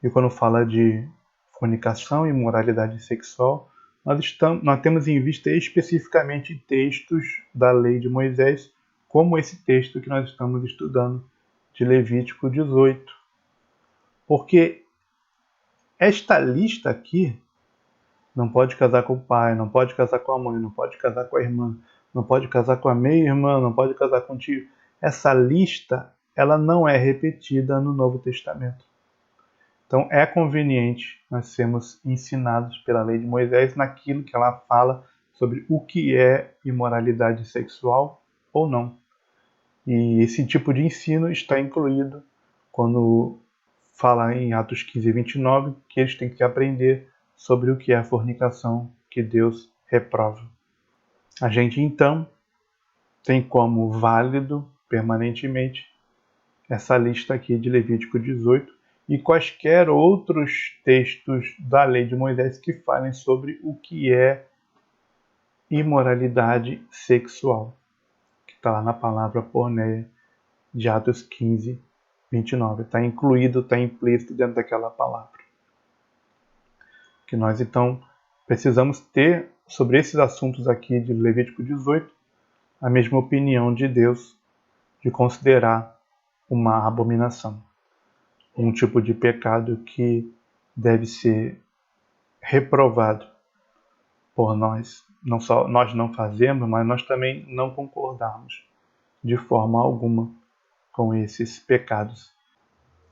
E quando fala de fornicação e imoralidade sexual, nós temos em vista especificamente textos da lei de Moisés, como esse texto que nós estamos estudando, de Levítico 18. Porque esta lista aqui, não pode casar com o pai, não pode casar com a mãe, não pode casar com a irmã, não pode casar com a meia-irmã, não pode casar com o tio. Essa lista, ela não é repetida no Novo Testamento. Então é conveniente nós sermos ensinados pela lei de Moisés naquilo que ela fala sobre o que é imoralidade sexual ou não. E esse tipo de ensino está incluído quando fala em Atos 15 e 29, que eles têm que aprender sobre o que é a fornicação que Deus reprova. A gente, então, tem como válido, permanentemente, essa lista aqui de Levítico 18 e quaisquer outros textos da lei de Moisés que falem sobre o que é imoralidade sexual, que está lá na palavra porneia de Atos 15, 29. Está incluído, está implícito dentro daquela palavra. Que nós, então, precisamos ter sobre esses assuntos aqui de Levítico 18 a mesma opinião de Deus de considerar uma abominação, um tipo de pecado que deve ser reprovado por nós. Não só nós não fazemos, mas nós também não concordamos de forma alguma com esses pecados.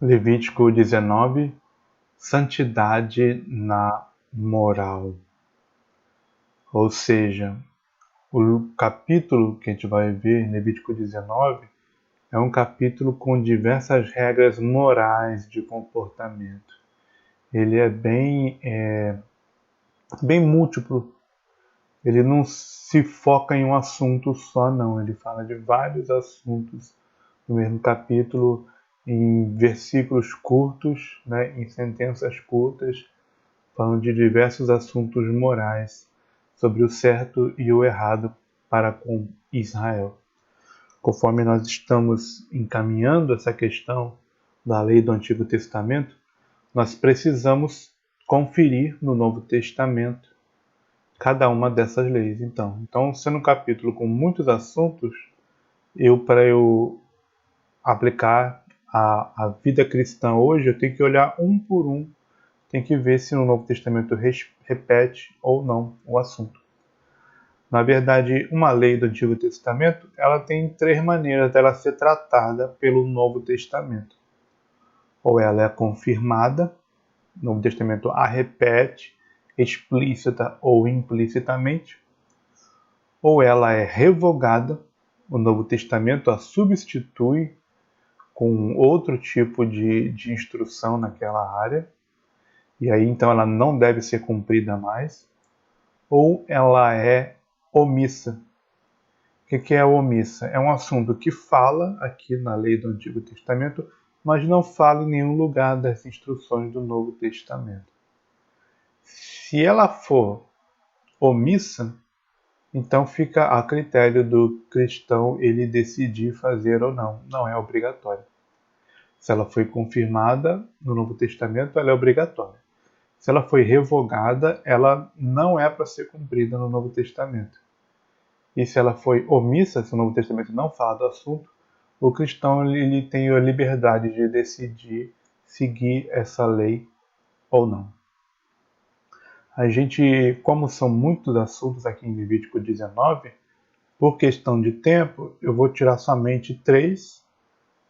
Levítico 19, santidade na moral. Ou seja, o capítulo que a gente vai ver em Levítico 19 é um capítulo com diversas regras morais de comportamento. Ele é bem múltiplo. Ele não se foca em um assunto só, não. Ele fala de vários assuntos no mesmo capítulo, em versículos curtos, né, em sentenças curtas, falando de diversos assuntos morais sobre o certo e o errado para com Israel. Conforme nós estamos encaminhando essa questão da lei do Antigo Testamento, nós precisamos conferir no Novo Testamento cada uma dessas leis. Então, sendo um capítulo com muitos assuntos, para eu aplicar a vida cristã hoje, eu tenho que olhar um por um, tenho que ver se no Novo Testamento repete ou não o assunto. Na verdade, uma lei do Antigo Testamento, ela tem três maneiras dela ser tratada pelo Novo Testamento. Ou ela é confirmada, o Novo Testamento a repete, explícita ou implicitamente, ou ela é revogada, o Novo Testamento a substitui com outro tipo de instrução naquela área, e aí então ela não deve ser cumprida mais, ou ela é omissa. O que é omissa? É um assunto que fala aqui na lei do Antigo Testamento, mas não fala em nenhum lugar das instruções do Novo Testamento. Se ela for omissa, então fica a critério do cristão ele decidir fazer ou não. Não é obrigatório. Se ela foi confirmada no Novo Testamento, ela é obrigatória. Se ela foi revogada, ela não é para ser cumprida no Novo Testamento. E se ela foi omissa, se o Novo Testamento não fala do assunto, o cristão ele tem a liberdade de decidir seguir essa lei ou não. A gente, como são muitos assuntos aqui em Levítico 19, por questão de tempo, eu vou tirar somente 3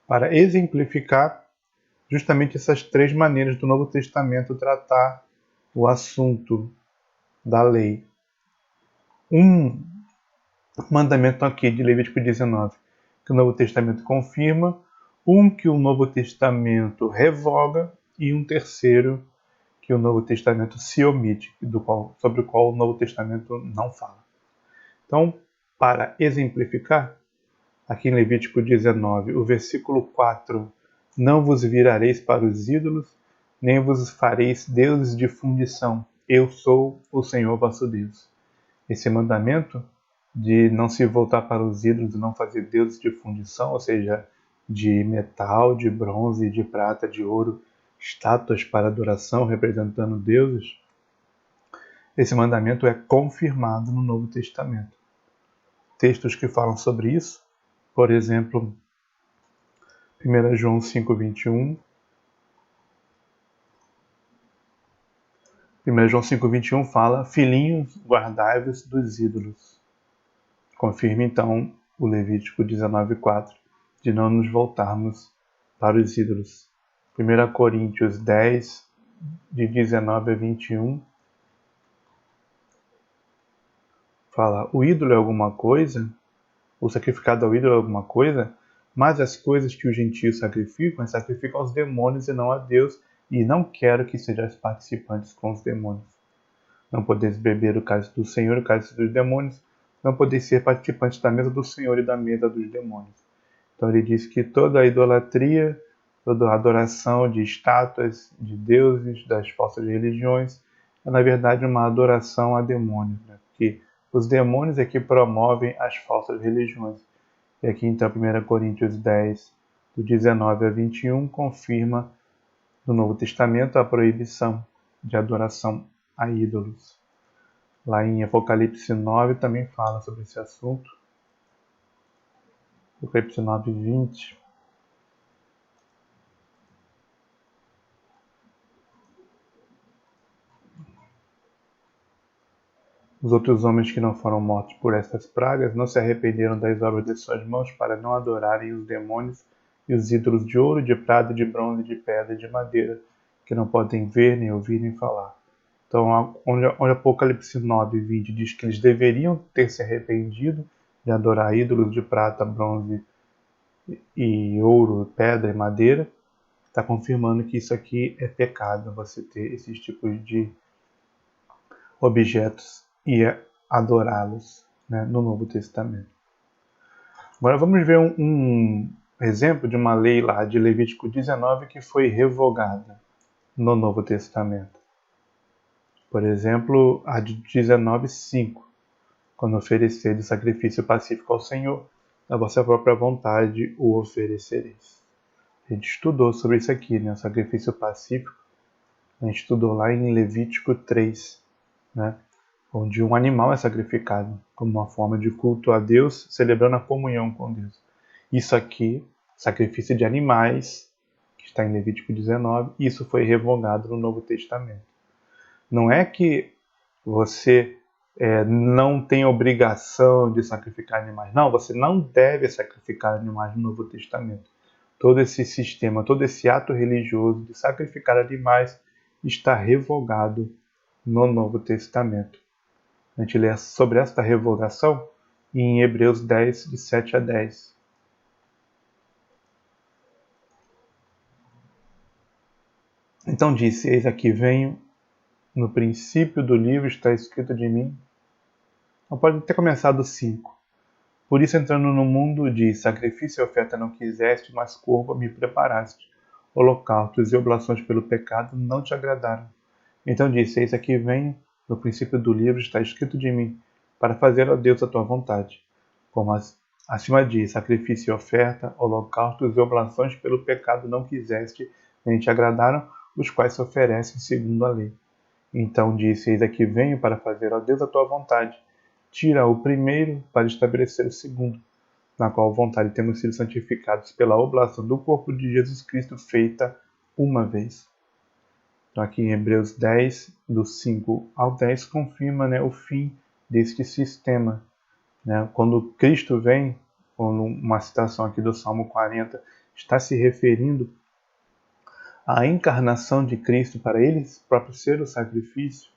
para exemplificar justamente essas 3 maneiras do Novo Testamento tratar o assunto da lei. Um mandamento aqui de Levítico 19 que o Novo Testamento confirma, um que o Novo Testamento revoga e um terceiro que o Novo Testamento se omite, sobre o qual o Novo Testamento não fala. Então, para exemplificar, aqui em Levítico 19, o versículo 4, não vos virareis para os ídolos, nem vos fareis deuses de fundição. Eu sou o Senhor vosso Deus. Esse mandamento de não se voltar para os ídolos e não fazer deuses de fundição, ou seja, de metal, de bronze, de prata, de ouro, estátuas para adoração representando deuses, esse mandamento é confirmado no Novo Testamento. Textos que falam sobre isso, por exemplo, 1 João 5,21. 1 João 5,21 fala: filhinhos, guardai-vos dos ídolos. Confirma então o Levítico 19,4 de não nos voltarmos para os ídolos. 1 Coríntios 10, de 19 a 21, fala: o ídolo é alguma coisa, o sacrificado ao ídolo é alguma coisa, mas as coisas que os gentios sacrificam aos demônios e não a Deus, e não quero que sejais participantes com os demônios. Não podeis beber o cálice do Senhor e o cálice dos demônios, não podeis ser participantes da mesa do Senhor e da mesa dos demônios. Então ele diz que toda a idolatria, toda a adoração de estátuas, de deuses, das falsas religiões, é na verdade uma adoração a demônios, né? Porque os demônios é que promovem as falsas religiões. E aqui então 1 Coríntios 10, do 19 a 21, confirma no Novo Testamento a proibição de adoração a ídolos. Lá em Apocalipse 9 também fala sobre esse assunto. Apocalipse 9, 20. Os outros homens que não foram mortos por estas pragas não se arrependeram das obras de suas mãos para não adorarem os demônios e os ídolos de ouro, de prata, de bronze, de pedra e de madeira, que não podem ver, nem ouvir, nem falar. Então, onde Apocalipse 9, 20 diz que eles deveriam ter se arrependido de adorar ídolos de prata, bronze e ouro, pedra e madeira, está confirmando que isso aqui é pecado, você ter esses tipos de objetos e adorá-los, né, no Novo Testamento. Agora vamos ver um exemplo de uma lei lá de Levítico 19 que foi revogada no Novo Testamento. Por exemplo, a de 19:5, quando oferecer de sacrifício pacífico ao Senhor, da vossa própria vontade o oferecereis. A gente estudou sobre isso aqui, né? O sacrifício pacífico. A gente estudou lá em Levítico 3, né? onde um animal é sacrificado como uma forma de culto a Deus, celebrando a comunhão com Deus. Isso aqui, sacrifício de animais, que está em Levítico 19, isso foi revogado no Novo Testamento. Não é que você não tem obrigação de sacrificar animais. Não, você não deve sacrificar animais no Novo Testamento. Todo esse sistema, todo esse ato religioso de sacrificar animais está revogado no Novo Testamento. A gente lê sobre esta revogação em Hebreus 10, de 7 a 10. Então disse: Eis aqui venho, no princípio do livro está escrito de mim. Não pode ter começado 5. Por isso, entrando no mundo, diz: Sacrifício e oferta não quiseste, mas corpo me preparaste. Holocaustos e oblações pelo pecado não te agradaram. Então disse: Eis aqui venho, no princípio do livro está escrito de mim, para fazer a Deus a tua vontade. Como acima diz: Sacrifício e oferta, holocaustos e oblações pelo pecado não quiseste, nem te agradaram, os quais se oferecem segundo a lei. Então disse: Eis aqui venho para fazer a Deus a tua vontade. Tira o primeiro para estabelecer o segundo, na qual vontade temos sido santificados pela oblação do corpo de Jesus Cristo feita uma vez. Então aqui em Hebreus 10, do 5 ao 10, confirma, o fim deste sistema. Quando Cristo vem, quando uma citação aqui do Salmo 40 está se referindo à encarnação de Cristo, para ele próprio ser o sacrifício,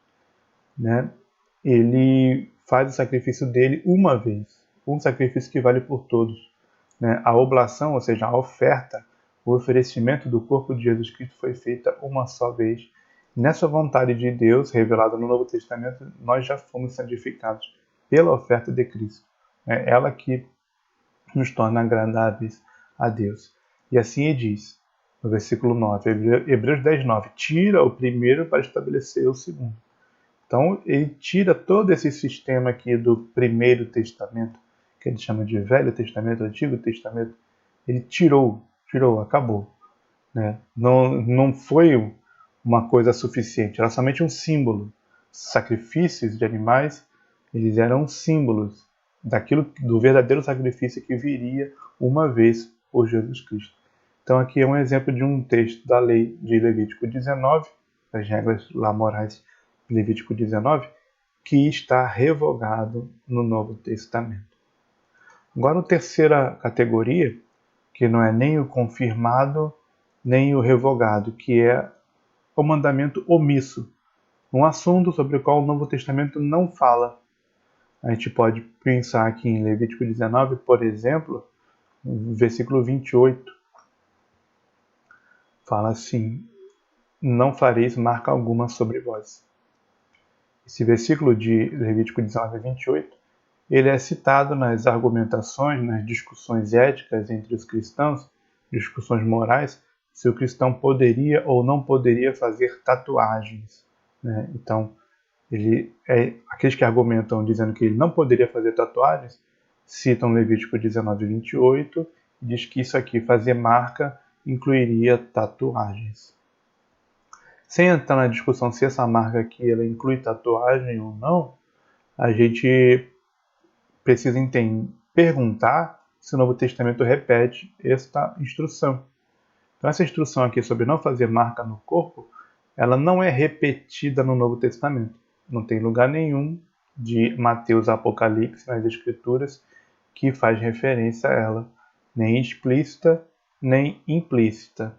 ele faz o sacrifício dele uma vez, um sacrifício que vale por todos. A oblação, ou seja, a oferta, o oferecimento do corpo de Jesus Cristo foi feita uma só vez. Nessa vontade de Deus, revelada no Novo Testamento, nós já fomos santificados pela oferta de Cristo. É ela que nos torna agradáveis a Deus. E assim ele diz, no versículo 9, Hebreus 10, 9, tira o primeiro para estabelecer o segundo. Então, ele tira todo esse sistema aqui do Primeiro Testamento, que ele chama de Velho Testamento, Antigo Testamento. Ele tirou, acabou. Não foi uma coisa suficiente, era somente um símbolo. Sacrifícios de animais, eles eram símbolos do verdadeiro sacrifício que viria uma vez por Jesus Cristo. Então, aqui é um exemplo de um texto da lei de Levítico 19, as regras lá morais Levítico 19, que está revogado no Novo Testamento. Agora, a terceira categoria, que não é nem o confirmado, nem o revogado, que é o mandamento omisso, um assunto sobre o qual o Novo Testamento não fala. A gente pode pensar aqui em Levítico 19, por exemplo, no versículo 28, fala assim: não fareis marca alguma sobre vós. Esse versículo de Levítico 19, 28, ele é citado nas argumentações, nas discussões éticas entre os cristãos, discussões morais, se o cristão poderia ou não poderia fazer tatuagens. Então, aqueles que argumentam dizendo que ele não poderia fazer tatuagens, citam Levítico 19, 28, e diz que isso aqui, fazer marca, incluiria tatuagens. Sem entrar na discussão se essa marca aqui ela inclui tatuagem ou não, a gente precisa perguntar se o Novo Testamento repete esta instrução. Então, essa instrução aqui sobre não fazer marca no corpo, ela não é repetida no Novo Testamento. Não tem lugar nenhum de Mateus Apocalipse nas Escrituras que faz referência a ela, nem explícita, nem implícita.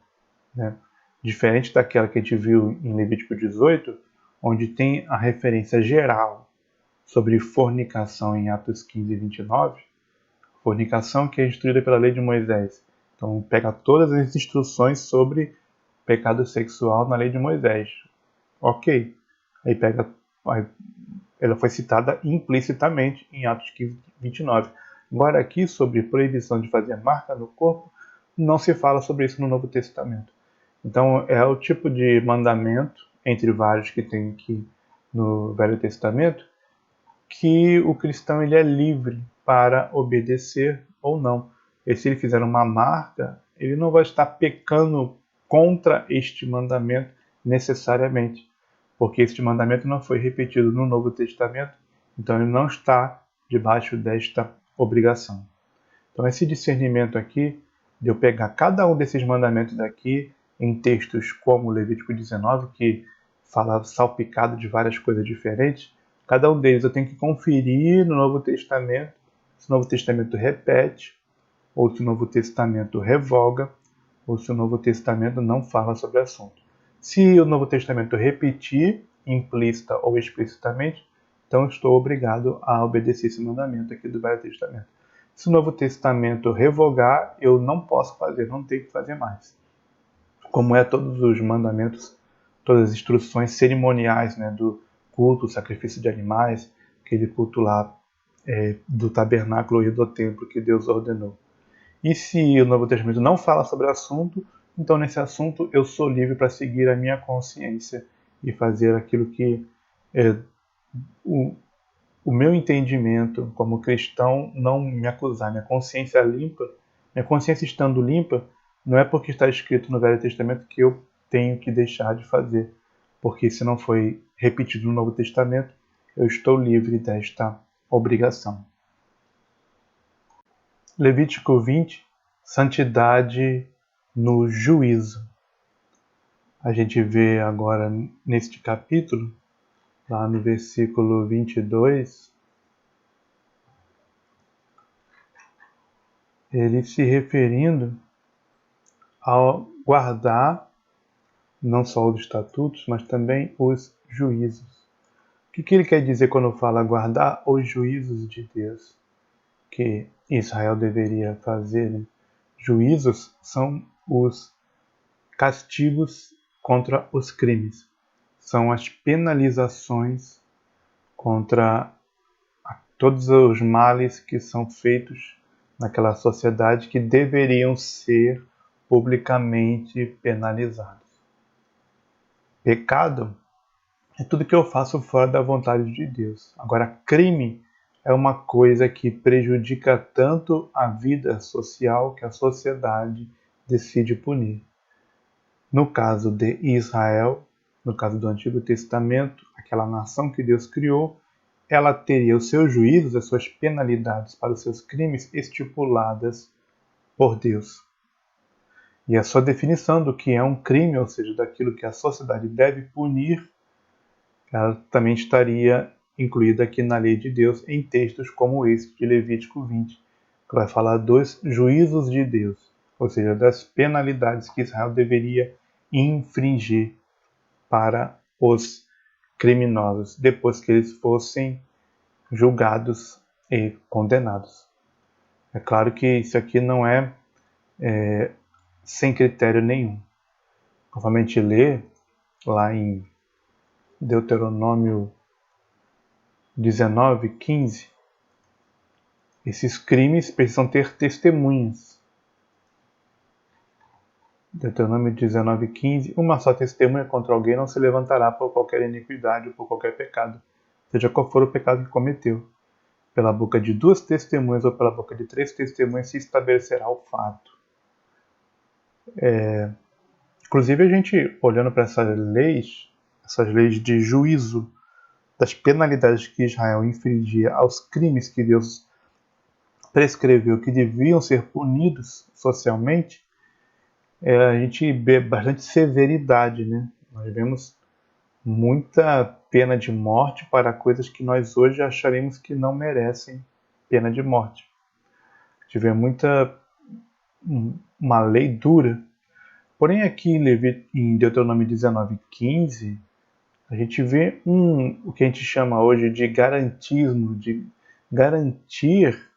Diferente daquela que a gente viu em Levítico 18, onde tem a referência geral sobre fornicação em Atos 15 e 29, fornicação que é instruída pela lei de Moisés. Então, pega todas as instruções sobre pecado sexual na lei de Moisés. Ok. Ela foi citada implicitamente em Atos 15 e 29. Agora, aqui, sobre proibição de fazer marca no corpo, não se fala sobre isso no Novo Testamento. Então, é o tipo de mandamento, entre vários que tem aqui no Velho Testamento, que o cristão ele é livre para obedecer ou não. E se ele fizer uma marca, ele não vai estar pecando contra este mandamento necessariamente. porque este mandamento não foi repetido no Novo Testamento, então ele não está debaixo desta obrigação. Então esse discernimento aqui, de eu pegar cada um desses mandamentos daqui em textos como Levítico 19, que fala salpicado de várias coisas diferentes, cada um deles eu tenho que conferir no Novo Testamento, se o Novo Testamento repete, ou se o Novo Testamento revoga, ou se o Novo Testamento não fala sobre o assunto. Se o Novo Testamento repetir, implícita ou explicitamente, então estou obrigado a obedecer esse mandamento aqui do Velho Testamento. Se o Novo Testamento revogar, eu não posso fazer, não tenho que fazer mais. Como é todos os mandamentos, todas as instruções cerimoniais, né, do culto, sacrifício de animais, aquele culto lá do tabernáculo e do templo que Deus ordenou. E se o Novo Testamento não fala sobre o assunto, então nesse assunto eu sou livre para seguir a minha consciência e fazer aquilo que o meu entendimento como cristão não me acusar. Minha consciência limpa, minha consciência estando limpa, não é porque está escrito no Velho Testamento que eu tenho que deixar de fazer. Porque se não foi repetido no Novo Testamento, eu estou livre desta obrigação. Levítico 20, santidade no juízo. A gente vê agora neste capítulo, lá no versículo 22, ele se referindo ao guardar não só os estatutos, mas também os juízos. O que ele quer dizer quando fala guardar os juízos de Deus que Israel deveria fazer, né? Juízos são os castigos contra os crimes. São as penalizações contra todos os males que são feitos naquela sociedade que deveriam ser publicamente penalizados. Pecado é tudo que eu faço fora da vontade de Deus. Agora, crime é uma coisa que prejudica tanto a vida social que a sociedade decide punir. No caso de Israel, no caso do Antigo Testamento, aquela nação que Deus criou, ela teria os seus juízos, as suas penalidades para os seus crimes estipuladas por Deus. E a sua definição do que é um crime, ou seja, daquilo que a sociedade deve punir, ela também estaria incluída aqui na lei de Deus em textos como esse de Levítico 20, que vai falar dos juízos de Deus, ou seja, das penalidades que Israel deveria infringir para os criminosos, depois que eles fossem julgados e condenados. É claro que isso aqui não é sem critério nenhum. Conforme a gente lê lá em Deuteronômio 19:15, esses crimes precisam ter testemunhas. Deuteronômio 19:15, uma só testemunha contra alguém não se levantará por qualquer iniquidade ou por qualquer pecado, seja qual for o pecado que cometeu. Pela boca de 2 testemunhas ou pela boca de 3 testemunhas se estabelecerá o fato. Inclusive a gente, olhando para essas leis de juízo, das penalidades que Israel infligia aos crimes que Deus prescreveu que deviam ser punidos socialmente, a gente vê bastante severidade, né? Nós vemos muita pena de morte para coisas que nós hoje acharemos que não merecem pena de morte. A gente vê uma lei dura. Porém aqui em Deuteronômio 19:15, a gente vê o que a gente chama hoje de garantismo, de garantir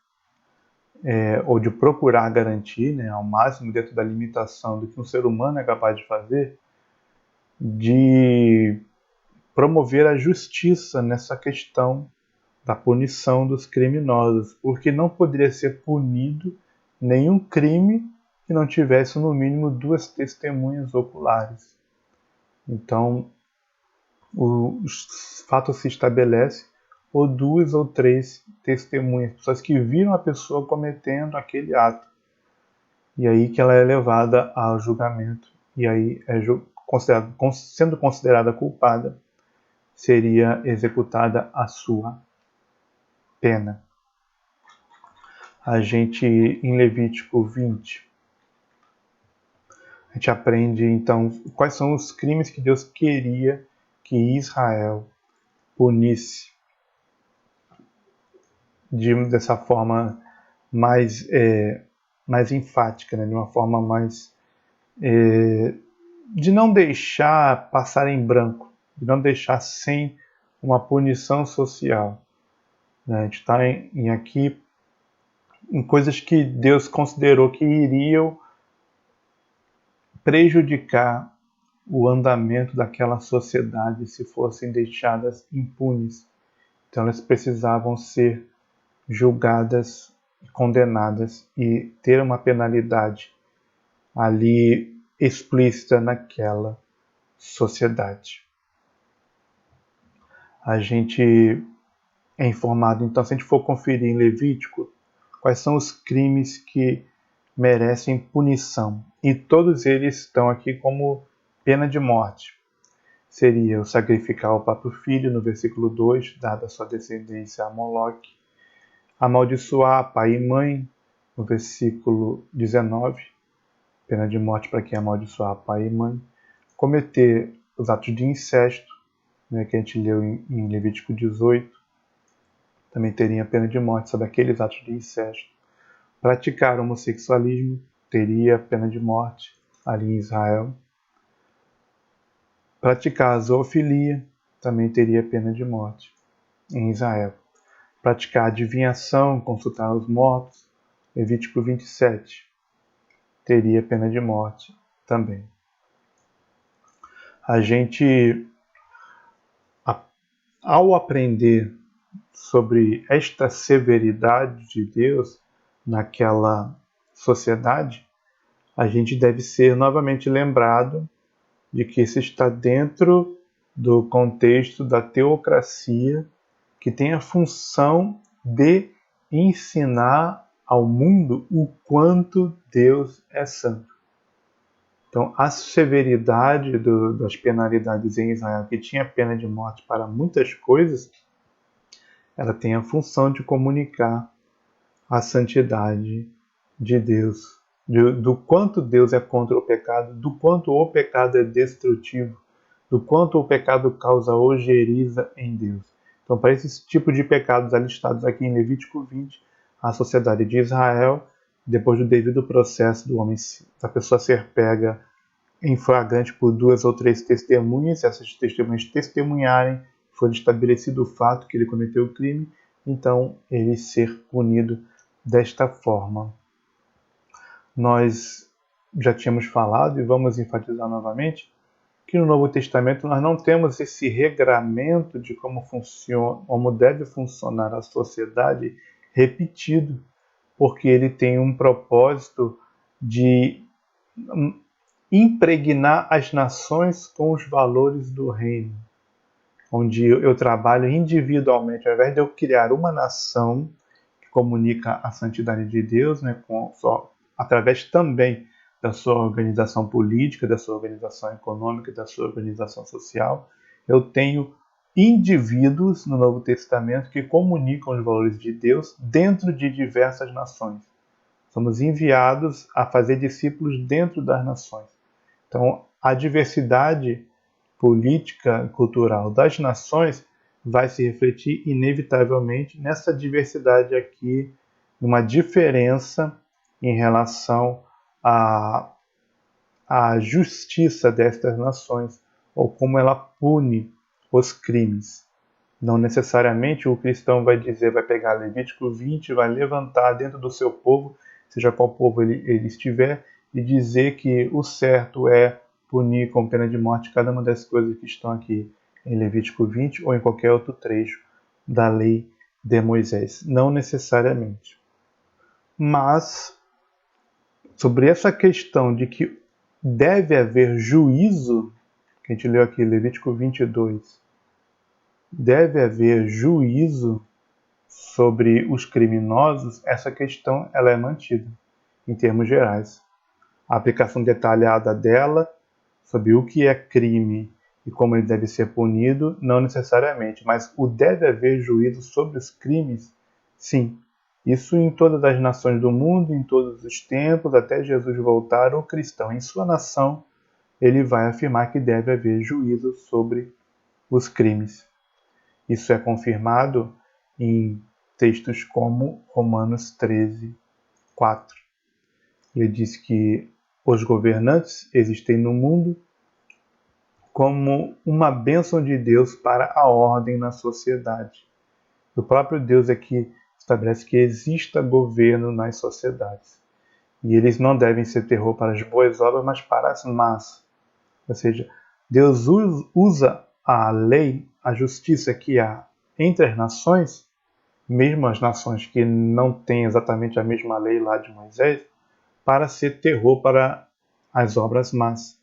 ou de procurar garantir, né, ao máximo dentro da limitação do que um ser humano é capaz de fazer, de promover a justiça nessa questão da punição dos criminosos, porque não poderia ser punido nenhum crime que não tivesse no mínimo 2 testemunhas oculares. Então, o fato se estabelece ou 2 ou 3 testemunhas, pessoas que viram a pessoa cometendo aquele ato. E aí que ela é levada ao julgamento. E aí é sendo considerada culpada. seria executada a sua pena. A gente, em Levítico 20, a gente aprende, então, quais são os crimes que Deus queria que Israel punisse dessa forma mais enfática, né? De uma forma mais de não deixar passar em branco, de não deixar sem uma punição social. Né? A gente está aqui em coisas que Deus considerou que iriam prejudicar o andamento daquela sociedade se fossem deixadas impunes. Então elas precisavam ser julgadas, condenadas e ter uma penalidade ali explícita naquela sociedade. A gente é informado, então, se a gente for conferir em Levítico, quais são os crimes que merecem punição. E todos eles estão aqui como pena de morte. Seria o sacrificar o próprio filho, no versículo 2, dada a sua descendência a Moloque. Amaldiçoar pai e mãe, no versículo 19, pena de morte para quem amaldiçoar pai e mãe. Cometer os atos de incesto, né, que a gente leu em Levítico 18, também teria pena de morte sobre aqueles atos de incesto. Praticar homossexualismo teria pena de morte ali em Israel. Praticar a zoofilia também teria pena de morte em Israel. Praticar adivinhação, consultar os mortos, Levítico 27, teria pena de morte também. A gente, ao aprender sobre esta severidade de Deus naquela sociedade, a gente deve ser novamente lembrado de que isso está dentro do contexto da teocracia, que tem a função de ensinar ao mundo o quanto Deus é santo. Então, a severidade das penalidades em Israel, que tinha pena de morte para muitas coisas, ela tem a função de comunicar a santidade de Deus, do quanto Deus é contra o pecado, do quanto o pecado é destrutivo, do quanto o pecado causa ojeriza em Deus. Então, para esse tipo de pecados alistados aqui em Levítico 20, a sociedade de Israel, depois do devido processo da pessoa ser pega em flagrante por 2 ou 3 testemunhas, se essas testemunhas testemunharem, for estabelecido o fato que ele cometeu o crime, então ele ser punido desta forma. Nós já tínhamos falado e vamos enfatizar novamente que no Novo Testamento nós não temos esse regramento de como deve funcionar a sociedade repetido, porque ele tem um propósito de impregnar as nações com os valores do reino, onde eu trabalho individualmente, ao invés de eu criar uma nação que comunica a santidade de Deus, né, através também da sua organização política, da sua organização econômica, da sua organização social, eu tenho indivíduos no Novo Testamento que comunicam os valores de Deus dentro de diversas nações. Somos enviados a fazer discípulos dentro das nações. Então, a diversidade política e cultural das nações vai se refletir inevitavelmente nessa diversidade aqui, uma diferença em relação à justiça destas nações, ou como ela pune os crimes. Não necessariamente o cristão vai pegar Levítico 20, vai levantar dentro do seu povo, seja qual povo ele estiver, e dizer que o certo é punir com pena de morte cada uma das coisas que estão aqui em Levítico 20 ou em qualquer outro trecho da lei de Moisés. Não necessariamente. Mas, sobre essa questão de que deve haver juízo, que a gente leu aqui, Levítico 22, deve haver juízo sobre os criminosos, essa questão ela é mantida, em termos gerais. A aplicação detalhada dela, sobre o que é crime e como ele deve ser punido, não necessariamente, mas o deve haver juízo sobre os crimes, sim. Isso em todas as nações do mundo, em todos os tempos, até Jesus voltar, o cristão em sua nação, ele vai afirmar que deve haver juízo sobre os crimes. Isso é confirmado em textos como Romanos 13, 4. Ele diz que os governantes existem no mundo como uma bênção de Deus para a ordem na sociedade. O próprio Deus é que estabelece que exista governo nas sociedades. E eles não devem ser terror para as boas obras, mas para as más. Ou seja, Deus usa a lei, a justiça que há entre as nações, mesmo as nações que não têm exatamente a mesma lei lá de Moisés, para ser terror para as obras más.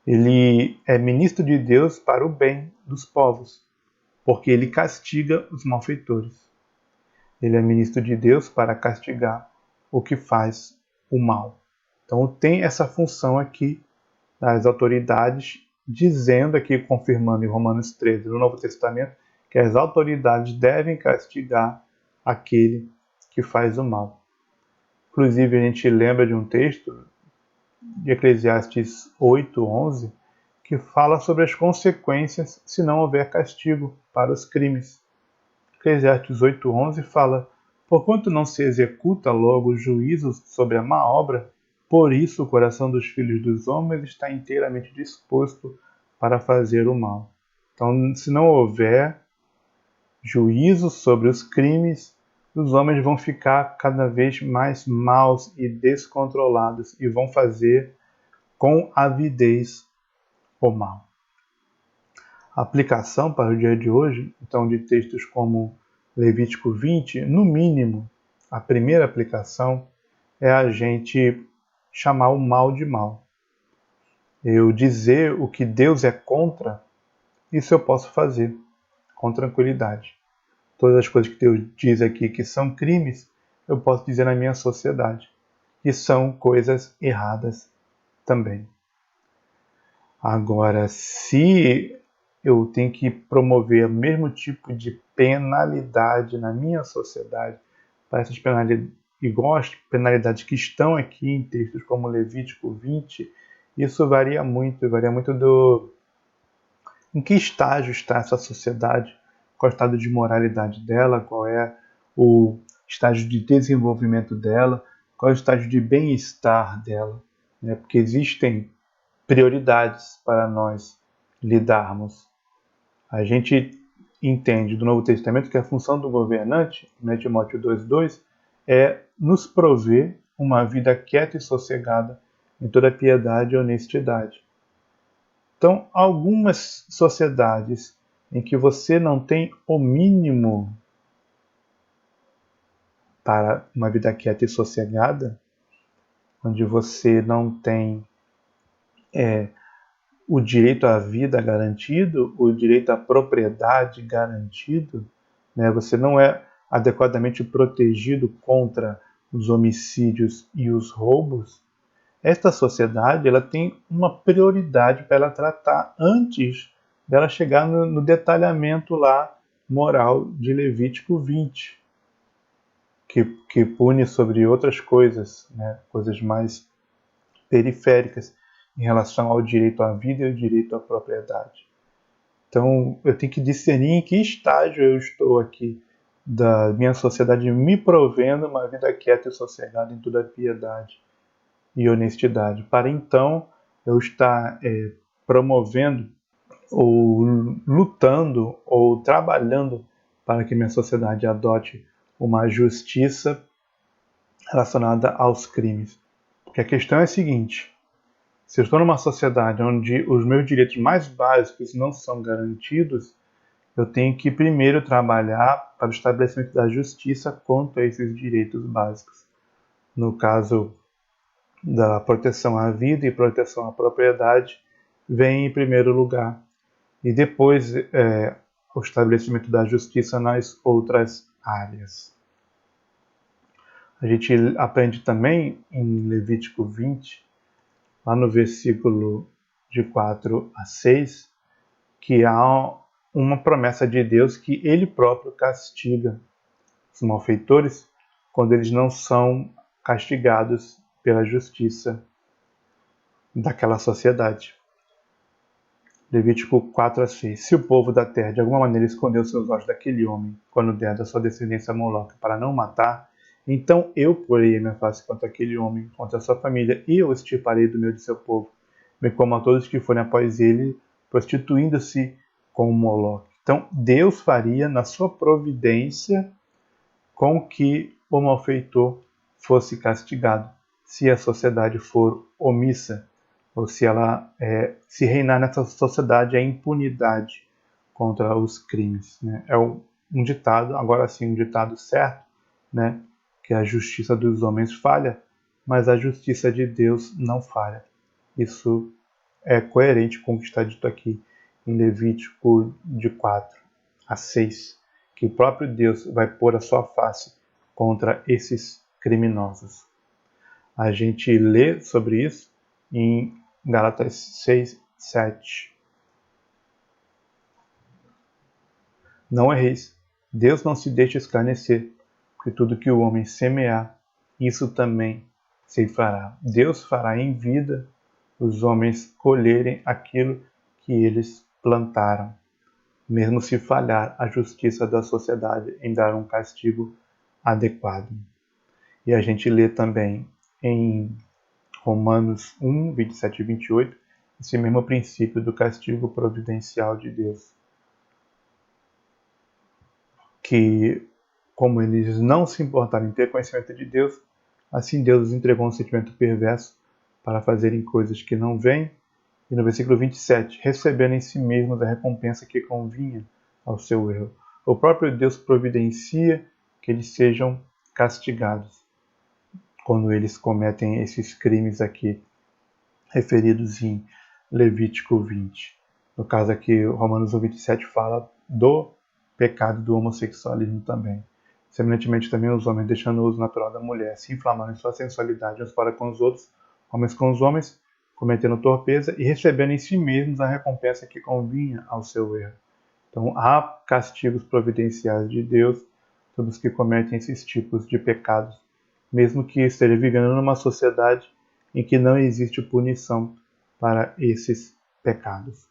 Ele é ministro de Deus para o bem dos povos, porque ele castiga os malfeitores. Ele é ministro de Deus para castigar o que faz o mal. Então tem essa função aqui das autoridades, dizendo aqui, confirmando em Romanos 13, no Novo Testamento, que as autoridades devem castigar aquele que faz o mal. Inclusive, a gente lembra de um texto de Eclesiastes 8:11, que fala sobre as consequências se não houver castigo para os crimes. Eclesiastes 8:11 fala: porquanto não se executa logo o juízo sobre a má obra, por isso o coração dos filhos dos homens está inteiramente disposto para fazer o mal. Então, se não houver juízo sobre os crimes, os homens vão ficar cada vez mais maus e descontrolados e vão fazer com avidez o mal. A aplicação para o dia de hoje, então, de textos como Levítico 20, no mínimo, a primeira aplicação é a gente chamar o mal de mal. Eu dizer o que Deus é contra, isso eu posso fazer com tranquilidade. Todas as coisas que Deus diz aqui que são crimes, eu posso dizer na minha sociedade, que são coisas erradas também. Agora, se eu tenho que promover o mesmo tipo de penalidade na minha sociedade, para essas penalidades, igual as penalidades que estão aqui em textos como Levítico 20, isso varia muito em que estágio está essa sociedade, qual é o estado de moralidade dela, qual é o estágio de desenvolvimento dela, qual é o estágio de bem-estar dela, né? Porque existem prioridades para nós lidarmos. A gente entende do Novo Testamento que a função do governante, né, Timóteo 2:2, é nos prover uma vida quieta e sossegada em toda piedade e honestidade. Então, algumas sociedades em que você não tem o mínimo para uma vida quieta e sossegada, onde você não tem o direito à vida garantido, o direito à propriedade garantido, né? Você não é adequadamente protegido contra os homicídios e os roubos. Esta sociedade ela tem uma prioridade para ela tratar antes dela chegar no detalhamento lá moral de Levítico 20, que pune sobre outras coisas, né? Coisas mais periféricas em relação ao direito à vida e ao direito à propriedade. Então, eu tenho que discernir em que estágio eu estou aqui da minha sociedade me provendo uma vida quieta e sossegada em toda piedade e honestidade, para então eu estar promovendo ou lutando ou trabalhando para que minha sociedade adote uma justiça relacionada aos crimes. Porque a questão é a seguinte: se eu estou numa sociedade onde os meus direitos mais básicos não são garantidos, eu tenho que primeiro trabalhar para o estabelecimento da justiça quanto a esses direitos básicos. No caso da proteção à vida e proteção à propriedade, vem em primeiro lugar. E depois o estabelecimento da justiça nas outras áreas. A gente aprende também em Levítico 20, lá no versículo de 4 a 6, que há uma promessa de Deus que Ele próprio castiga os malfeitores quando eles não são castigados pela justiça daquela sociedade. Levítico 4 a 6. Se o povo da terra de alguma maneira escondeu seus olhos daquele homem, quando der da sua descendência a Moloque, para não matar, então eu porei a minha face contra aquele homem, contra a sua família, e eu extirparei do meio de seu povo, bem como a todos que forem após ele, prostituindo-se com Moloque. Então, Deus faria, na sua providência, com que o malfeitor fosse castigado, se a sociedade for omissa, ou se ela se reinar nessa sociedade a impunidade contra os crimes. Né? É um ditado, agora sim, um ditado certo, né? Que a justiça dos homens falha, mas a justiça de Deus não falha. Isso é coerente com o que está dito aqui em Levítico de 4 a 6, que o próprio Deus vai pôr a sua face contra esses criminosos. A gente lê sobre isso em Gálatas 6, 7. Não erreis. Deus não se deixa escarnecer, porque tudo que o homem semear, isso também se fará. Deus fará em vida os homens colherem aquilo que eles plantaram, mesmo se falhar a justiça da sociedade em dar um castigo adequado. E a gente lê também em Romanos 1, 27 e 28, esse mesmo princípio do castigo providencial de Deus. Que, como eles não se importaram em ter conhecimento de Deus, assim Deus os entregou um sentimento perverso para fazerem coisas que não vêm. E no versículo 27, recebendo em si mesmos a recompensa que convinha ao seu erro. O próprio Deus providencia que eles sejam castigados quando eles cometem esses crimes aqui referidos em Levítico 20. No caso aqui, Romanos 27 fala do pecado do homossexualismo também. Semelhantemente também os homens, deixando o uso natural da mulher, se inflamando em sua sensualidade uns para com os outros, homens com os homens, cometendo torpeza e recebendo em si mesmos a recompensa que convinha ao seu erro. Então há castigos providenciais de Deus sobre os que cometem esses tipos de pecados, mesmo que esteja vivendo numa sociedade em que não existe punição para esses pecados.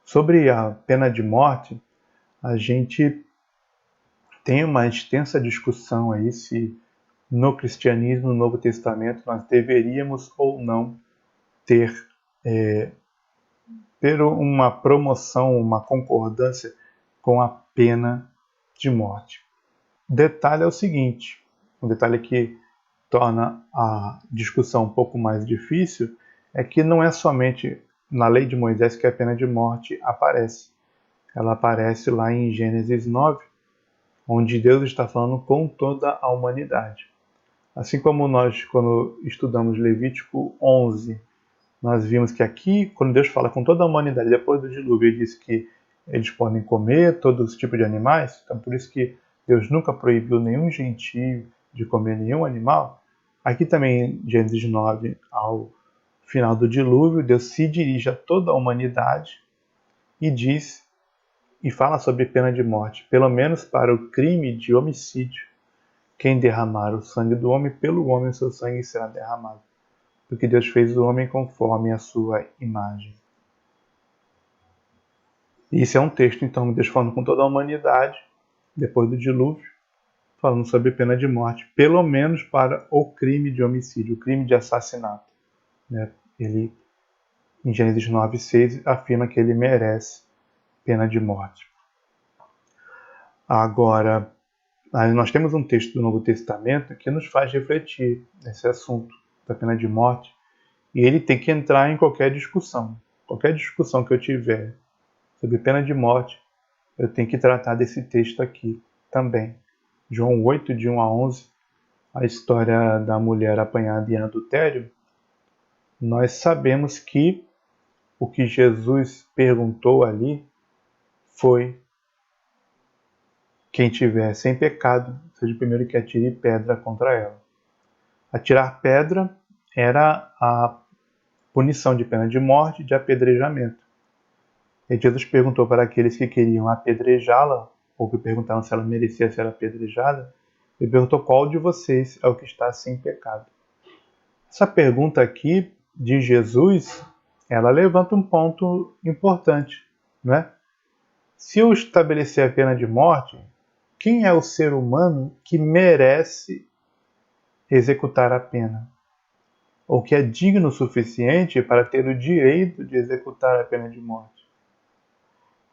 Sobre a pena de morte, a gente tem uma extensa discussão aí se no cristianismo, no Novo Testamento, nós deveríamos ou não ter uma promoção, uma concordância com a pena de morte. O detalhe é o seguinte, um detalhe que torna a discussão um pouco mais difícil, é que não é somente na lei de Moisés que a pena de morte aparece. Ela aparece lá em Gênesis 9, onde Deus está falando com toda a humanidade. Assim como nós, quando estudamos Levítico 11, nós vimos que aqui, quando Deus fala com toda a humanidade, depois do dilúvio, ele diz que eles podem comer todos os tipos de animais. Então, por isso que Deus nunca proibiu nenhum gentio de comer nenhum animal. Aqui também, em Gênesis 9, ao final do dilúvio, Deus se dirige a toda a humanidade e diz e fala sobre pena de morte, pelo menos para o crime de homicídio. Quem derramar o sangue do homem, pelo homem o seu sangue será derramado, porque Deus fez o homem conforme a sua imagem. E esse é um texto, então, Deus falando com toda a humanidade, depois do dilúvio, falando sobre pena de morte, pelo menos para o crime de homicídio, o crime de assassinato. Ele, em Gênesis 9:6, afirma que ele merece pena de morte. Agora, nós temos um texto do Novo Testamento que nos faz refletir nesse assunto da pena de morte, e ele tem que entrar em qualquer discussão. Qualquer discussão que eu tiver sobre pena de morte, eu tenho que tratar desse texto aqui também. João 8, de 1 a 11, a história da mulher apanhada em adultério. Nós sabemos que o que Jesus perguntou ali foi: quem tiver sem pecado, seja o primeiro que atire pedra contra ela. Atirar pedra era a punição de pena de morte, de apedrejamento. E Jesus perguntou para aqueles que queriam apedrejá-la, ou que perguntaram se ela merecia ser apedrejada, ele perguntou: qual de vocês é o que está sem pecado? Essa pergunta aqui de Jesus, ela levanta um ponto importante, não é? Se eu estabelecer a pena de morte, quem é o ser humano que merece executar a pena? Ou que é digno o suficiente para ter o direito de executar a pena de morte?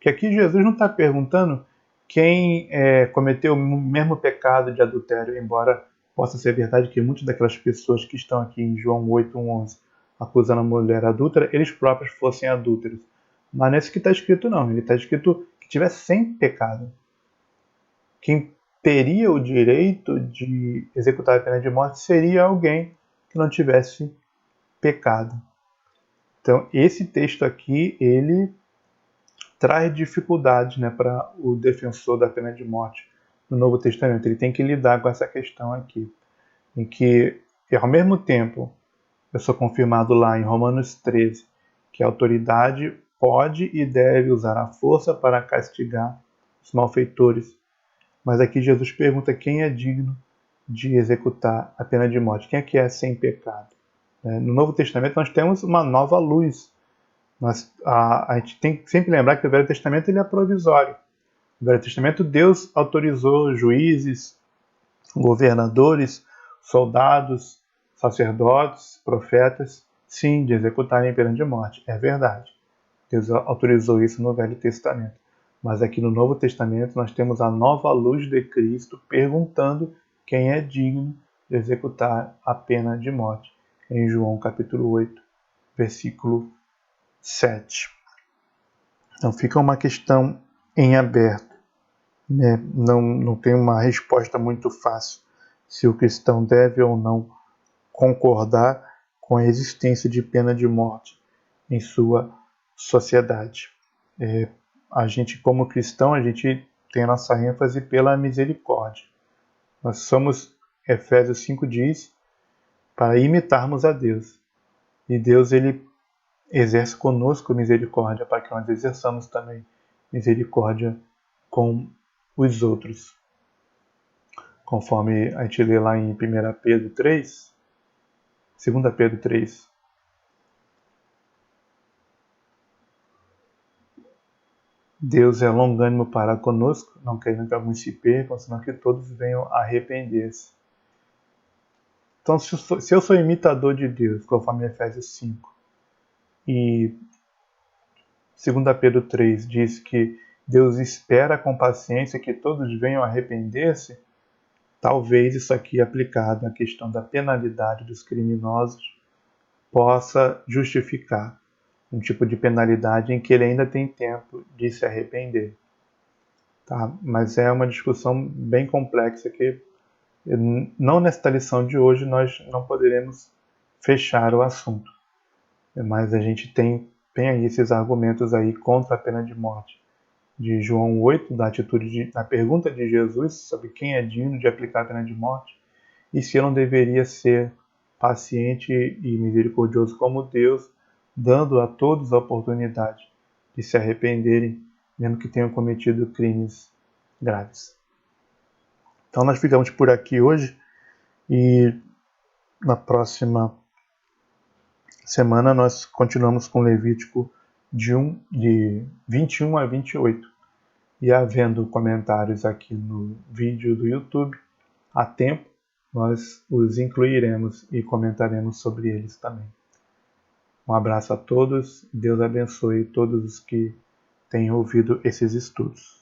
Que aqui Jesus não está perguntando quem cometeu o mesmo pecado de adultério, embora possa ser verdade que muitas daquelas pessoas que estão aqui em João 8:11 acusando a mulher adúltera, eles próprios fossem adúlteros. Mas não é isso que está escrito, não. Ele está escrito que tivesse sem pecado. Quem teria o direito de executar a pena de morte seria alguém que não tivesse pecado. Então, esse texto aqui, ele traz dificuldades, né, para o defensor da pena de morte no Novo Testamento. Ele tem que lidar com essa questão aqui, em que, ao mesmo tempo, eu sou confirmado lá em Romanos 13, que a autoridade pode e deve usar a força para castigar os malfeitores. Mas aqui Jesus pergunta quem é digno de executar a pena de morte, quem é que é sem pecado. No Novo Testamento nós temos uma nova luz. A gente tem que sempre lembrar que o Velho Testamento ele é provisório. No Velho Testamento Deus autorizou juízes, governadores, soldados, sacerdotes, profetas, sim, de executarem pena de morte. É verdade. Deus autorizou isso no Velho Testamento. Mas aqui no Novo Testamento nós temos a nova luz de Cristo perguntando quem é digno de executar a pena de morte. Em João capítulo 8, versículo 7. Então fica uma questão em aberto. Né? Não tem uma resposta muito fácil se o cristão deve ou não concordar com a existência de pena de morte em sua sociedade. A gente, como cristão, a gente tem a nossa ênfase pela misericórdia. Nós somos, Efésios 5 diz, para imitarmos a Deus. E Deus, ele exerce conosco misericórdia para que nós exerçamos também misericórdia com os outros. Conforme a gente lê lá em 1 Pedro 3, 2 Pedro 3, Deus é longânimo para conosco, não querendo que alguns se percam, senão que todos venham a arrepender-se. Então, se eu sou imitador de Deus, conforme Efésios 5, e 2 Pedro 3 diz que Deus espera com paciência que todos venham a arrepender-se, talvez isso aqui aplicado à questão da penalidade dos criminosos possa justificar um tipo de penalidade em que ele ainda tem tempo de se arrepender. Tá? Mas é uma discussão bem complexa que não nesta lição de hoje nós não poderemos fechar o assunto. Mas a gente tem aí esses argumentos aí contra a pena de morte. De João 8, da pergunta de Jesus sobre quem é digno de aplicar a pena de morte e se eu não deveria ser paciente e misericordioso como Deus, dando a todos a oportunidade de se arrependerem, mesmo que tenham cometido crimes graves. Então nós ficamos por aqui hoje e na próxima semana nós continuamos com Levítico de 21 a 28. E havendo comentários aqui no vídeo do YouTube, a tempo, nós os incluiremos e comentaremos sobre eles também. Um abraço a todos, Deus abençoe todos os que têm ouvido esses estudos.